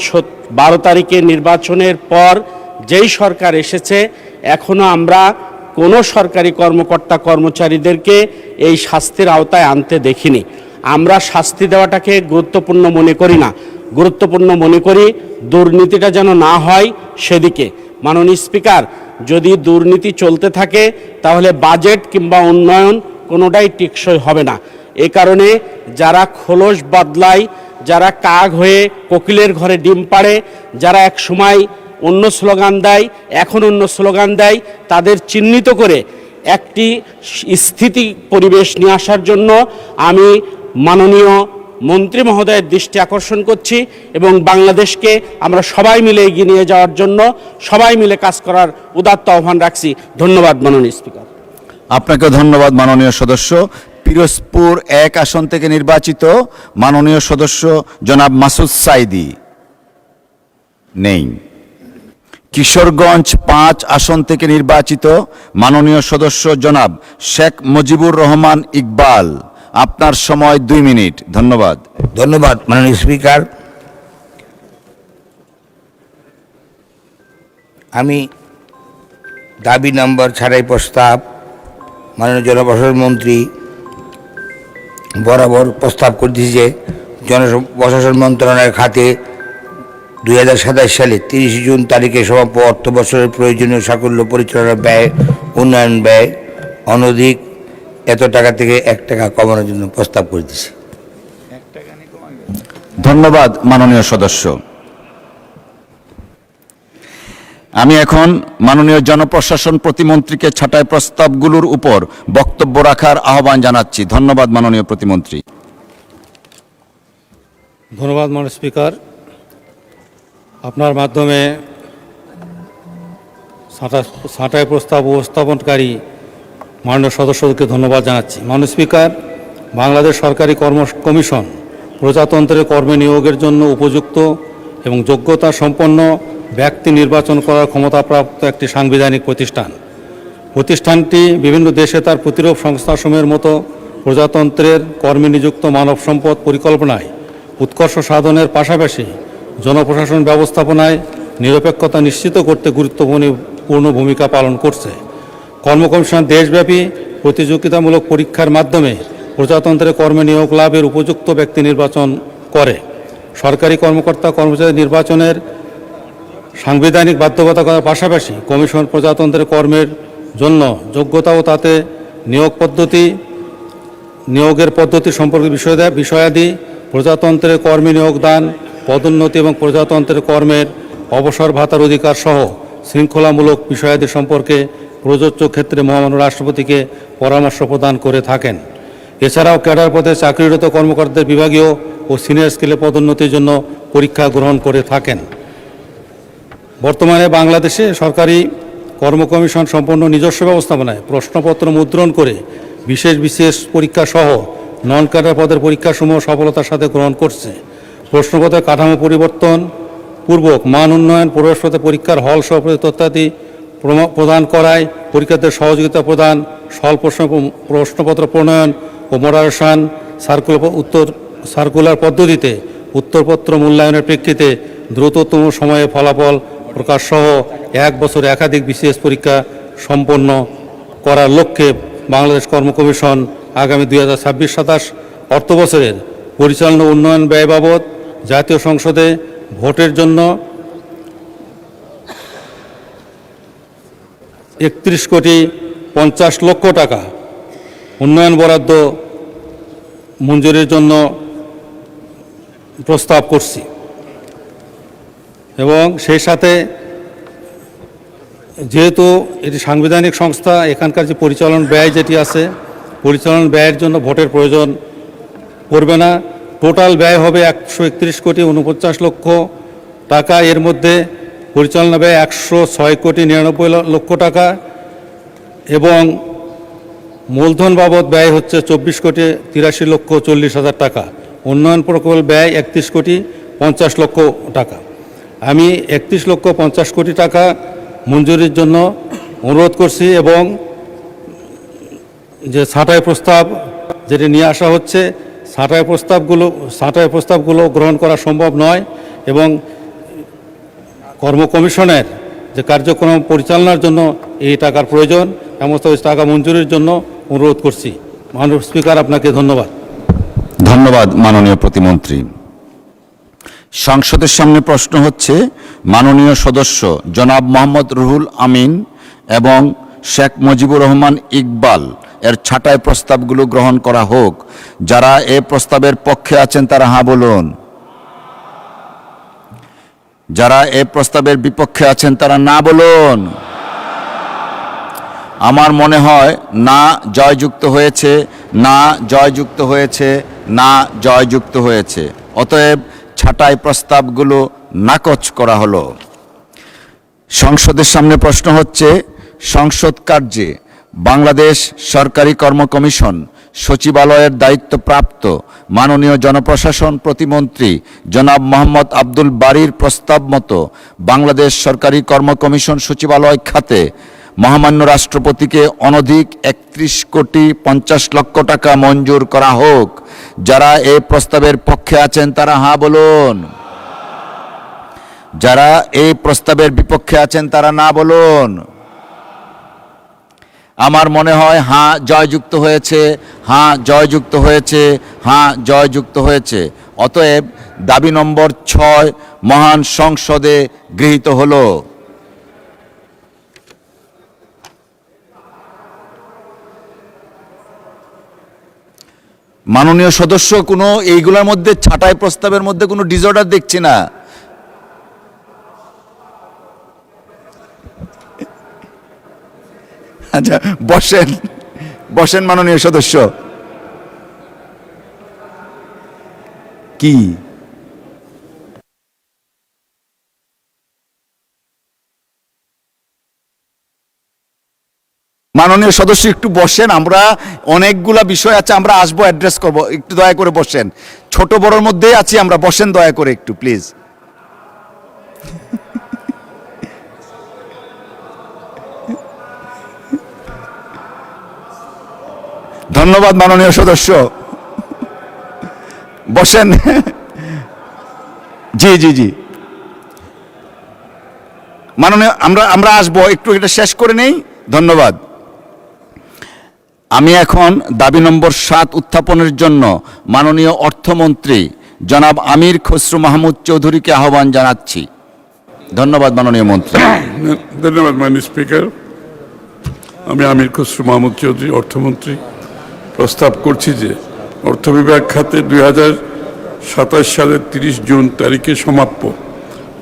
12 তারিখে নির্বাচনের পর যেই সরকার এসেছে, এখনও আমরা কোনো সরকারি কর্মকর্তা কর্মচারীদেরকে এই শাস্তির আওতায় আনতে দেখিনি। আমরা শাস্তি দেওয়াটাকে গুরুত্বপূর্ণ মনে করি না, গুরুত্বপূর্ণ মনে করি দুর্নীতিটা যেন না হয় সেদিকে। মাননীয় স্পিকার, যদি দুর্নীতি চলতে থাকে তাহলে বাজেট কিংবা উন্নয়ন কোনোটাই টেকসই হবে না। এ কারণে যারা খোলস বদলায়, যারা কাক হয়ে কোকিলের ঘরে ডিম পাড়ে, যারা এক সময় অন্য স্লোগান দেয় এখন অন্য স্লোগান দেয়, তাদের চিহ্নিত করে একটি স্থিতি পরিবেশ নিয়ে আসার জন্য আমি মাননীয় মন্ত্রী মহোদয়ের দৃষ্টি আকর্ষণ করছি এবং বাংলাদেশকে আমরা সবাই মিলে এগিয়ে নিয়ে যাওয়ার জন্য সবাই মিলে কাজ করার উদাত্ত আহ্বান রাখছি। ধন্যবাদ মাননীয় স্পিকার। আপনাকে ধন্যবাদ মাননীয় সদস্য। পিরোজপুর 1 আসন থেকে নির্বাচিত মাননীয় সদস্য জনাব মাসুদ সাইদি নেই। কিশোরগঞ্জ 5 আসন থেকে নির্বাচিত মাননীয় সদস্য জনাব শেখ মুজিবুর রহমান ইকবাল, আপনার সময় 2 মিনিট। ধন্যবাদ। ধন্যবাদ মাননীয় স্পিকার। আমি দাবি নম্বর ছাড়াই প্রস্তাব মাননীয় জনপ্রশাসন মন্ত্রী বরাবর প্রস্তাব করতেছি যে জনপ্রশাসন মন্ত্রণালয়ের খাতে 2027 সালে 30 জুন তারিখে সমাপ্ত অর্থ বছরের প্রয়োজনীয় সাকল্য পরিচালনা ব্যয়, উন্নয়ন ব্যয় অনধিক এত টাকা থেকে 1 টাকা কমানোর জন্য প্রস্তাব করতেছি। ধন্যবাদ মাননীয় সদস্য। আমি এখন মাননীয় জনপ্রশাসন প্রতিমন্ত্রীকে ছাঁটাই প্রস্তাবগুলোর উপর বক্তব্য রাখার আহ্বান জানাচ্ছি। ধন্যবাদ মাননীয় প্রতিমন্ত্রী। ধন্যবাদ মাননীয় স্পিকার। আপনার মাধ্যমে ছাঁটাই প্রস্তাব উপস্থাপনকারী মাননীয় সদস্যদেরকে ধন্যবাদ জানাচ্ছি। মাননীয় স্পিকার, বাংলাদেশ সরকারি কমিশন প্রজাতন্ত্রের কর্মে নিয়োগের জন্য উপযুক্ত এবং যোগ্যতা সম্পন্ন ব্যক্তি নির্বাচন করার ক্ষমতাপ্রাপ্ত একটি সাংবিধানিক প্রতিষ্ঠান। প্রতিষ্ঠানটি বিভিন্ন দেশে তার প্রতিরূপ সংস্থাসমূহের মতো প্রজাতন্ত্রের কর্মে নিযুক্ত মানব সম্পদ পরিকল্পনায় উৎকর্ষ সাধনের পাশাপাশি জনপ্রশাসন ব্যবস্থাপনায় নিরপেক্ষতা নিশ্চিত করতে গুরুত্বপূর্ণ ভূমিকা পালন করছে। কর্মকমিশন দেশব্যাপী প্রতিযোগিতামূলক পরীক্ষার মাধ্যমে প্রজাতন্ত্রের কর্মে নিয়োগ লাভের উপযুক্ত ব্যক্তি নির্বাচন করে। সরকারি কর্মকর্তা কর্মচারী নির্বাচনের সাংবিধানিক বাধ্যবাধকতার পাশাপাশি কমিশন প্রজাতন্ত্রের কর্মের জন্য যোগ্যতা ও তাতে নিয়োগের পদ্ধতি সম্পর্কে বিষয়াদি, প্রজাতন্ত্রের কর্মী নিয়োগদান, পদোন্নতি এবং প্রজাতন্ত্রের কর্মের অবসর ভাতার অধিকার সহ শৃঙ্খলামূলক বিষয়াদি সম্পর্কে প্রযোজ্য ক্ষেত্রে মহামান্য রাষ্ট্রপতিকে পরামর্শ প্রদান করে থাকেন। এছাড়াও ক্যাডার পদে চাকরিরত কর্মকর্তাদের বিভাগীয় ও সিনিয়র স্কেলে পদোন্নতির জন্য পরীক্ষা গ্রহণ করে থাকেন। বর্তমানে বাংলাদেশে সরকারি কর্মকমিশন সম্পূর্ণ নিজস্ব ব্যবস্থাপনায় প্রশ্নপত্র মুদ্রণ করে বিশেষ পরীক্ষা সহ নন ক্যাডার পদের পরীক্ষাসমূহ সফলতার সাথে গ্রহণ করছে। প্রশ্নপত্রের কাঠামো পরিবর্তন পূর্বক মান উন্নয়ন, প্রবেশপত্র পরীক্ষার হল সহ তথ্যাদি প্রদান করায় পরীক্ষার্থীদের সহযোগিতা প্রদান, সহজ প্রশ্নপত্র প্রণয়ন ও মডারেশন, সার্কুলার পদ্ধতিতে উত্তরপত্র মূল্যায়নের প্রেক্ষিতে দ্রুততম সময়ে ফলাফল প্রকাশ সহ 1 বছরে একাধিক বিশেষ পরীক্ষা সম্পন্ন করার লক্ষ্যে বাংলাদেশ কর্মকমিশন আগামী 2026-27 অর্থবছরের পরিচালনা উন্নয়ন ব্যয় বাবদ জাতীয় সংসদে ভোটের জন্য 31,50,00,000 টাকা উন্নয়ন বরাদ্দ মঞ্জুরির জন্য প্রস্তাব করছি এবং সেই সাথে যেহেতু এটি সাংবিধানিক সংস্থা, এখানকার যে পরিচালন ব্যয় যেটি আছে, পরিচালন ব্যয়ের জন্য ভোটের প্রয়োজন পড়বে না। টোটাল ব্যয় হবে 131,49,00,000 টাকা। এর মধ্যে পরিচালনা ব্যয় 106,99,00,000 টাকা এবং মূলধন বাবদ ব্যয় হচ্ছে 24,83,40,000 টাকা। উন্নয়ন প্রকল্প ব্যয় 31,50,00,000 টাকা। আমি 31,50,00,000 টাকা মঞ্জুরির জন্য অনুরোধ করছি এবং যে ছাঁটাই প্রস্তাব যেটি নিয়ে আসা হচ্ছে, ছাঁটাই প্রস্তাবগুলো গ্রহণ করা সম্ভব নয় এবং কর্মকমিশনের যে কার্যক্রম পরিচালনার জন্য এই টাকার প্রয়োজন, এমন টাকা মঞ্জুরির জন্য অনুরোধ করছি। মাননীয় স্পিকার, আপনাকে ধন্যবাদ। ধন্যবাদ মাননীয় প্রতিমন্ত্রী। সংসদের সামনে প্রশ্ন হচ্ছে মাননীয় সদস্য জনাব মোহাম্মদ রুহুল আমিন এবং শেখ মুজিবুর রহমান ইকবাল এর ছাঁটাই প্রস্তাবগুলো গ্রহণ করা হোক। যারা এই প্রস্তাবের পক্ষে আছেন তারা হ্যাঁ বলুন, যারা এই প্রস্তাবের বিপক্ষে আছেন তারা না বলুন। আমার মনে হয় না জয়যুক্ত হয়েছে, না জয়যুক্ত হয়েছে, না জয়যুক্ত হয়েছে। অতএব ছাঁটাই প্রস্তাবগুলো নাকচ করা হলো। সংসদের সামনে প্রশ্ন হচ্ছে, সংসদ কার্যে বাংলাদেশ সরকারি কর্ম কমিশন সচিবালয়ের দায়িত্বপ্রাপ্ত মাননীয় জনপ্রশাসন প্রতিমন্ত্রী জনাব মোহাম্মদ আব্দুল বারীর প্রস্তাব মতো বাংলাদেশ সরকারি কর্ম কমিশন সচিবালয় খাতে মহামান্য রাষ্ট্রপতিকে অনধিক 31,50,00,000 টাকা মঞ্জুর করা হোক। যারা এই প্রস্তাবের পক্ষে আছেন তারা হ্যাঁ বলুন, যারা এই প্রস্তাবের বিপক্ষে আছেন তারা না বলুন। আমার মনে হয় হ্যাঁ জয়যুক্ত হয়েছে, হ্যাঁ জয়যুক্ত হয়েছে, হ্যাঁ জয়যুক্ত হয়েছে। অতএব দাবি নম্বর 6 মহান সংসদে গৃহীত হলো। মাননীয় সদস্য, কোনো এইগুলোর মধ্যে ছাঁটাই প্রস্তাবের মধ্যে কোনো ডিসঅর্ডার দেখছি না। আচ্ছা বসেন, বসেন মাননীয় সদস্য। কি মাননীয় সদস্য একটু বসেন, আমরা অনেকগুলা বিষয় আছে, আমরা আসবো, অ্যাড্রেস করব, একটু দয়া করে বসেন। ছোট বড়র মধ্যেই আছি আমরা, বসেন দয়া করে একটু প্লিজ। ধন্যবাদ মাননীয় সদস্য, বসেন। জি জি জি মাননীয়, আমরা আসবো, একটু এটা শেষ করে নেই। ধন্যবাদ। আমি এখন দাবি নম্বর 7 উত্থাপনের জন্য মাননীয় অর্থমন্ত্রী জনাব আমির খসরু মাহমুদ চৌধুরীকে আহ্বান জানাচ্ছি। ধন্যবাদ মাননীয় মন্ত্রী। ধন্যবাদ মাননীয় স্পিকার। আমি আমির খসরু মাহমুদ চৌধুরী, অর্থমন্ত্রী, প্রস্তাব করছি যে অর্থ বিভাগ খাতে 2027 সালের 30 জুন তারিখে সমাপ্য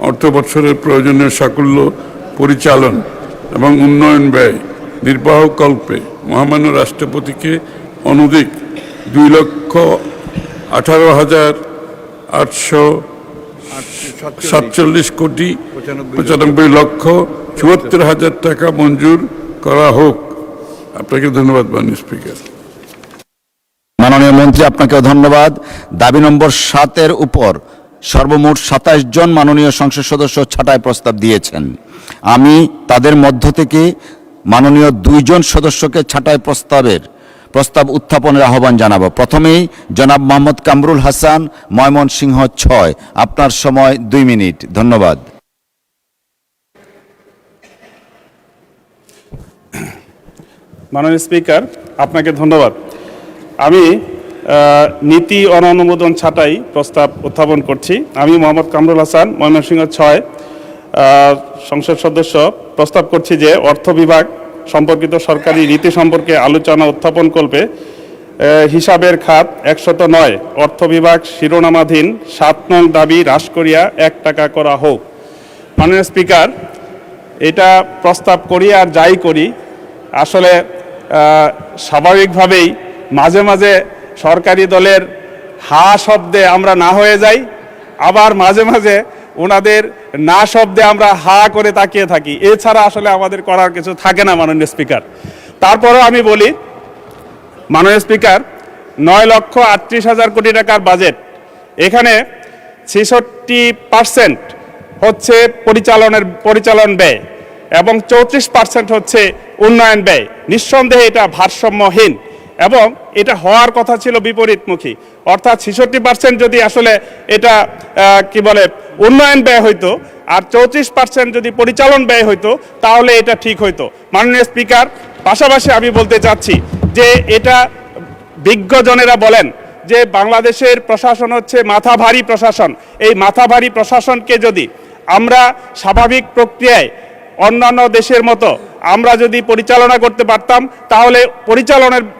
অর্থ বছরের প্রয়োজনীয় সাকল্য পরিচালন এবং উন্নয়ন ব্যয় নির্বাহকল্পে মহামান্য রাষ্ট্রপতিকে অনধিক 2,18,847,95,74,000,000 টাকা মঞ্জুর করা হোক। আপনাকে ধন্যবাদ মাননীয় স্পিকার। মাননীয় মন্ত্রী, আপনাকেও ধন্যবাদ। দাবি নম্বর 7-এর উপর সর্বমোট 27 জন মাননীয় সংসদ সদস্য ছাঁটাই প্রস্তাব দিয়েছেন। আমি তাদের মধ্য থেকে মাননীয় 2 জন সদস্যকে ছাঁটাই প্রস্তাব উত্থাপনের আহ্বান জানাবো। প্রথমেই জনাব মোহাম্মদ কামরুল হাসান, ময়মনসিংহ 6। আপনার সময় 2 মিনিট। ধন্যবাদ। মাননীয় স্পিকার, আপনাকে ধন্যবাদ। আমি নীতি অনুমোদন ছাঁটাই প্রস্তাব উত্থাপন করছি। আমি মোহাম্মদ কামরুল হাসান, ময়মনসিংহ 6 সংসদ সদস্য, প্রস্তাব করছি যে অর্থ বিভাগ সম্পর্কিত সরকারি নীতি সম্পর্কে আলোচনা উত্থাপন করবে হিসাবের খাত 109 অর্থ বিভাগ শিরোনামাধীন 7 নং দাবি হ্রাস করিয়া 1 টাকা করা হোক। মাননীয় স্পিকার, এটা প্রস্তাব করি আর যাই করি, আসলে স্বাভাবিকভাবেই মাঝে মাঝে সরকারি দলের হা শব্দে আমরা না হয়ে যাই, আবার মাঝে মাঝে ওনাদের না শব্দে আমরা হা করে তাকিয়ে থাকি। এছাড়া আসলে আমাদের করার কিছু থাকে না মাননীয় স্পিকার। তারপরেও আমি বলি মাননীয় স্পিকার, 9,38,000 কোটি টাকার বাজেট, এখানে 66% হচ্ছে পরিচালন ব্যয় এবং 34% হচ্ছে উন্নয়ন ব্যয়। নিঃসন্দেহে এটা ভারসাম্যহীন এবং এটা হওয়ার কথা ছিল বিপরীতমুখী, অর্থাৎ 66% যদি আসলে এটা কি বলে উন্নয়ন ব্যয় হইতো আর 34% যদি পরিচালন ব্যয় হইতো তাহলে এটা ঠিক হইতো। মাননীয় স্পিকার, পাশাপাশি আমি বলতে চাচ্ছি যে এটা বিজ্ঞজনেরা বলেন যে বাংলাদেশের প্রশাসন হচ্ছে মাথা ভারী প্রশাসন। এই মাথা ভারী প্রশাসনকে যদি আমরা স্বাভাবিক প্রক্রিয়ায় অন্যান্য দেশের মতো আমরা যদি পরিচালনা করতে পারতাম তাহলে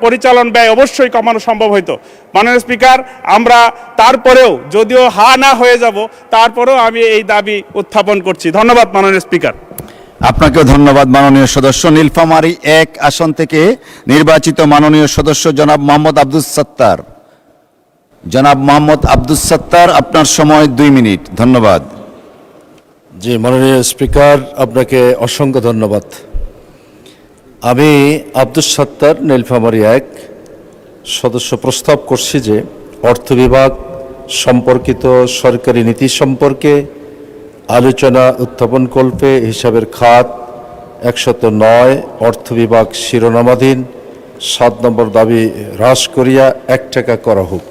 পরিচালন ব্যয় অবশ্যই কমানো সম্ভব হইতো। মাননীয় স্পিকার, আমরা তারপরেও যদিও হা না হয়ে যাব, তারপরেও আমি এই দাবি উত্থাপন করছি। ধন্যবাদ মাননীয় স্পিকার। আপনাকেও ধন্যবাদ মাননীয় সদস্য। নীলফামারী 1 আসন থেকে নির্বাচিত মাননীয় সদস্য জনাব মোহাম্মদ আব্দুল সত্তার। জনাব মোহাম্মদ আব্দুল সত্তার, আপনার সময় 2 মিনিট। ধন্যবাদ। জি, মাননীয় স্পিকার, আপনাকে অসংখ্য ধন্যবাদ। আমি আব্দুল সত্তার, নীলফামারী 1 সদস্য প্রস্তাব করছি যে অর্থ বিভাগ সম্পর্কিত সরকারি নীতি সম্পর্কে আলোচনা উত্থাপনকল্পে হিসাবের খাত 109 অর্থ বিভাগ শিরোনামাধীন 7 নম্বর দাবি হ্রাস করিয়া 1 টাকা করা হোক।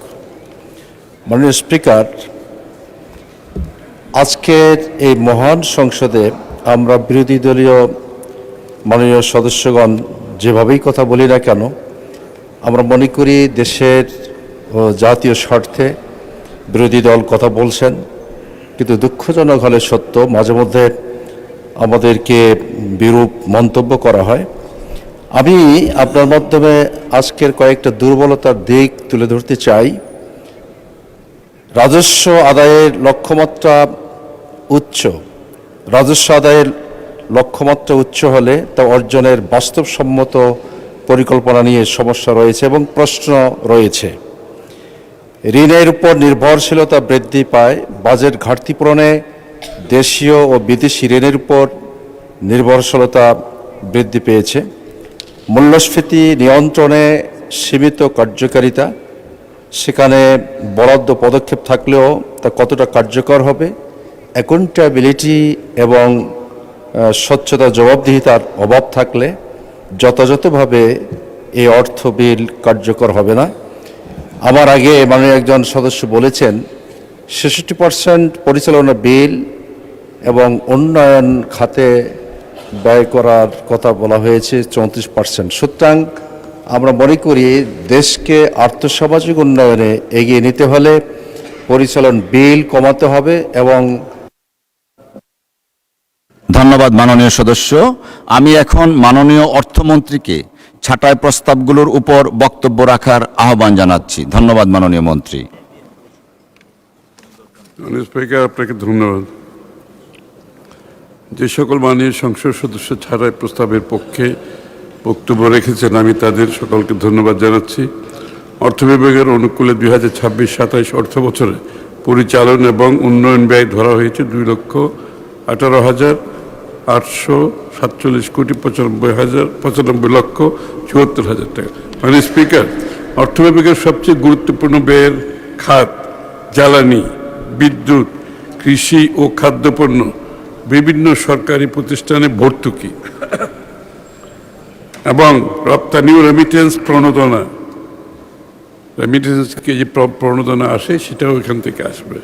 মাননীয় স্পিকার, আজকের এই মহান সংসদে আমরা বিরোধী দলীয় মাননীয় সদস্যগণ যেভাবেই কথা বলি না কেন, আমরা মনে করি দেশের ও জাতীয় স্বার্থে বিরোধী দল কথা বলছেন, কিন্তু দুঃখজনক হলে সত্য মাঝে মধ্যে আমাদেরকে বিরূপ মন্তব্য করা হয়। আমি আপনার মাধ্যমে আজকের কয়েকটা দুর্বলতার দিক তুলে ধরতে চাই। রাজস্ব আদায়ের লক্ষ্যমাত্রা উচ্চ, রাজস্ব আদায়ের লক্ষ্যমাত্রা উচ্চ হলে তা অর্জনের বাস্তবসম্মত পরিকল্পনা নিয়ে সমস্যা রয়েছে এবং প্রশ্ন রয়েছে। ঋণের উপর নির্ভরশীলতা বৃদ্ধি পায়, বাজেট ঘাটতি পূরণে দেশীয় ও বিদেশি ঋণের উপর নির্ভরশীলতা বৃদ্ধি পেয়েছে। মূল্যস্ফীতি নিয়ন্ত্রণে সীমিত কার্যকারিতা, সেখানে বরাদ্দ পদক্ষেপ থাকলেও তা কতটা কার্যকর হবে, অ্যাকাউন্টেবিলিটি এবং স্বচ্ছতা জবাবদিহিতার অভাব থাকলে যথাযথভাবে এই অর্থ বিল কার্যকর হবে না। আমার আগে মাননীয় একজন সদস্য বলেছেন 66% পরিচালনা বিল এবং উন্নয়ন খাতে ব্যয় করার কথা বলা হয়েছে 34%। সুতরাং আমরা মনে করি দেশকে আর্থসামাজিক উন্নয়নে এগিয়ে নিতে হলে পরিচালন বিল কমাতে হবে এবং ধন্যবাদ মাননীয় সদস্য। আমি এখন মাননীয় অর্থমন্ত্রীকে ছাঁটাই প্রস্তাবগুলোর উপর বক্তব্য রাখার আহ্বান জানাচ্ছি। ধন্যবাদ মাননীয় মন্ত্রী। মাননীয় স্পিকার, আপনাকে ধন্যবাদ। যে সকল মাননীয় সংসদ সদস্য ছাড়াই প্রস্তাবের পক্ষে বক্তব্য রেখেছেন, আমি তাদের সকলকে ধন্যবাদ জানাচ্ছি। অর্থ বিভাগের অনুকূলে 2026-27 অর্থ বছরে পরিচালন এবং উন্নয়ন ব্যয় ধরা হয়েছে 2,18,847,95,74,74,000 টাকা। মাননীয় স্পিকার, অর্থ বিভাগের সবচেয়ে গুরুত্বপূর্ণ ব্যয়ের খাত জ্বালানি, বিদ্যুৎ, কৃষি ও খাদ্যপণ্য, বিভিন্ন সরকারি প্রতিষ্ঠানে ভর্তুকি এবং রপ্তানি ও রেমিটেন্স প্রণোদনা, রেমিটেন্সকে যে প্রণোদনা আসে সেটাও এখান থেকে আসবে।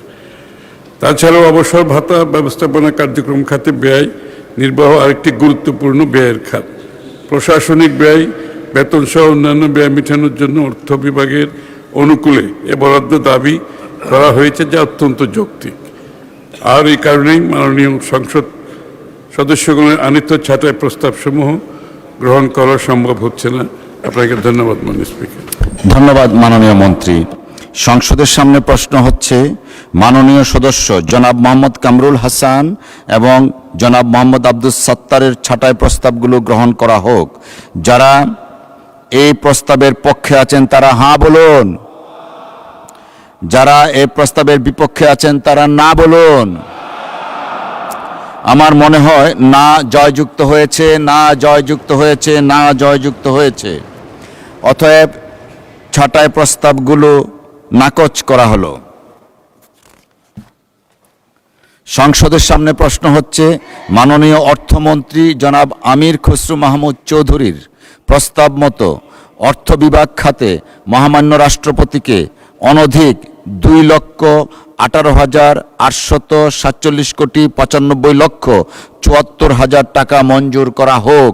তাছাড়াও অবসর ভাতা ব্যবস্থাপনা কার্যক্রম খাতে ব্যয় নির্বাহ আরেকটি গুরুত্বপূর্ণ ব্যয়ের খাত। প্রশাসনিক ব্যয়, বেতন সহ অন্যান্য ব্যয় মেটানোর জন্য অর্থ বিভাগের অনুকূলে এ বরাদ্দ দাবি করা হয়েছে, যা অত্যন্ত যৌক্তিক। আর এই কারণেই মাননীয় সংসদ সদস্যগণের আনিত ছাঁটাই প্রস্তাবসমূহ গ্রহণ করা সম্ভব হচ্ছে না। আপনাকে ধন্যবাদ মাননীয় স্পিকার। ধন্যবাদ মাননীয় মন্ত্রী। সংসদের সামনে প্রশ্ন হচ্ছে মাননীয় সদস্য জনাব মোহাম্মদ কামরুল হাসান এবং জনাব মোহাম্মদ আব্দুল সত্তারের ছাঁটাই প্রস্তাবগুলো গ্রহণ করা হোক। যারা এই প্রস্তাবের পক্ষে আছেন তারা হাঁ বলুন, যারা এই প্রস্তাবের বিপক্ষে আছেন তারা না বলুন। আমার মনে হয় না জয়যুক্ত হয়েছে, না জয়যুক্ত হয়েছে, না জয়যুক্ত হয়েছে। অতএব ছাঁটাই প্রস্তাবগুলো নাকচ করা হলো। সংসদের সামনে প্রশ্ন হচ্ছে মাননীয় অর্থমন্ত্রী জনাব আমির খসরু মাহমুদ চৌধুরীর প্রস্তাব মতো অর্থ বিভাগ খাতে মহামান্য রাষ্ট্রপতিকে অনধিক 2,18,847,95,74,000 টাকা মঞ্জুর করা হোক।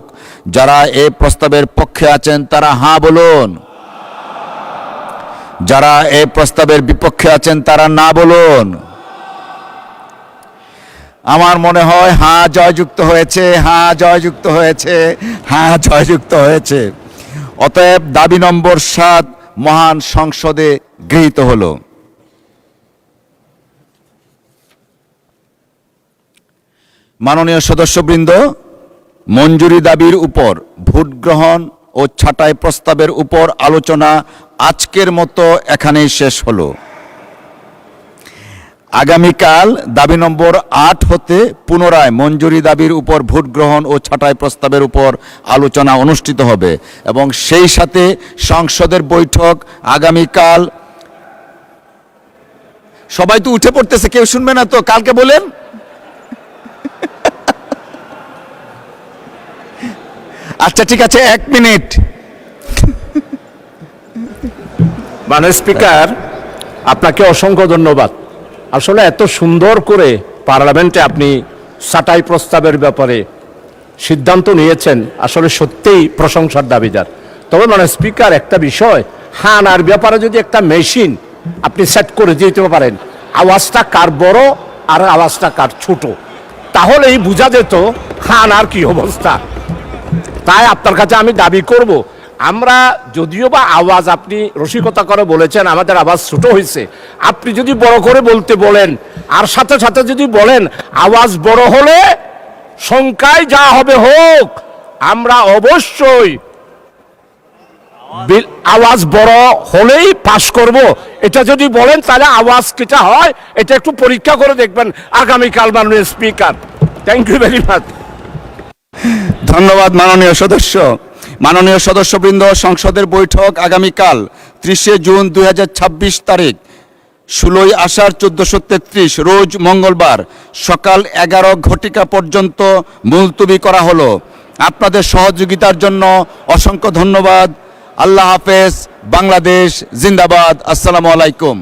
যারা এই প্রস্তাবের পক্ষে আছেন তারা হাঁ বলুন, যারা এই প্রস্তাবের বিপক্ষে আছেন তারা না বলুন। আমার মনে হয় হ্যাঁ জয়যুক্ত হয়েছে, হ্যাঁ জয়যুক্ত হয়েছে, হ্যাঁ জয়যুক্ত হয়েছে। অতএব দাবি নম্বর 7 মহান সংসদে গৃহীত হলো। মাননীয় সদস্যবৃন্দ, মঞ্জুরি দাবির উপর ভোট গ্রহণ ও ছাঁটাই প্রস্তাবের উপর আলোচনা আজকের মতো এখানেই শেষ হলো। আগামীকাল দাবি নম্বর 8 হতে পুনরায় মঞ্জুরি দাবির উপর ভোট গ্রহণ ও ছাঁটাই প্রস্তাবের উপর আলোচনা অনুষ্ঠিত হবে এবং সেই সাথে সংসদের বৈঠক আগামীকাল। সবাই তো উঠে পড়তেছে, কেউ শুনবে না তো? কালকে বলেন। আচ্ছা ঠিক আছে, 1 মিনিট। মাননীয় স্পিকার, আপনাকে অসংখ্য ধন্যবাদ। আসলে এত সুন্দর করে পার্লামেন্টে আপনি ছাঁটাই প্রস্তাবের ব্যাপারে সিদ্ধান্ত নিয়েছেন, আসলে সত্যিই প্রশংসার দাবিদার। তবে মাননীয় স্পিকার, একটা বিষয়, হানার ব্যাপারে যদি একটা মেশিন আপনি সেট করে দিতে পারেন, আওয়াজটা কার বড় আর আওয়াজটা কার ছোট, তাহলেই বোঝা যেত হানার কি অবস্থা। তাই আপনার কাছে আমি দাবি করব, আমরা যদিও বা আওয়াজ আপনি রসিকতা করে বলেছেন আমাদের আওয়াজ ছোট হয়েছে, আপনি যদি বড় করে বলতে বলেন আর সাথে সাথে যদি বলেন আওয়াজ বড় হলে সংখ্যায় যা হবে হোক, আমরা অবশ্যই আওয়াজ বড় হলেই পাশ করব, এটা যদি বলেন তাহলে আওয়াজ কিটা হয় এটা একটু পরীক্ষা করে দেখবেন আগামীকাল মাননীয় speaker. Thank you very much. ধন্যবাদ মাননীয় সদস্য। মাননীয় সদস্যবৃন্দ, সংসদের বৈঠক আগামীকাল 30 জুন 2026 তারিখ 16 আষাঢ় 1433 রোজ মঙ্গলবার সকাল 11 ঘটিকা পর্যন্ত মুলতবি করা হলো। আপনাদের সহযোগিতার জন্য অসংখ্য ধন্যবাদ। আল্লাহ হাফেজ। বাংলাদেশ জিন্দাবাদ। আসসালামু আলাইকুম।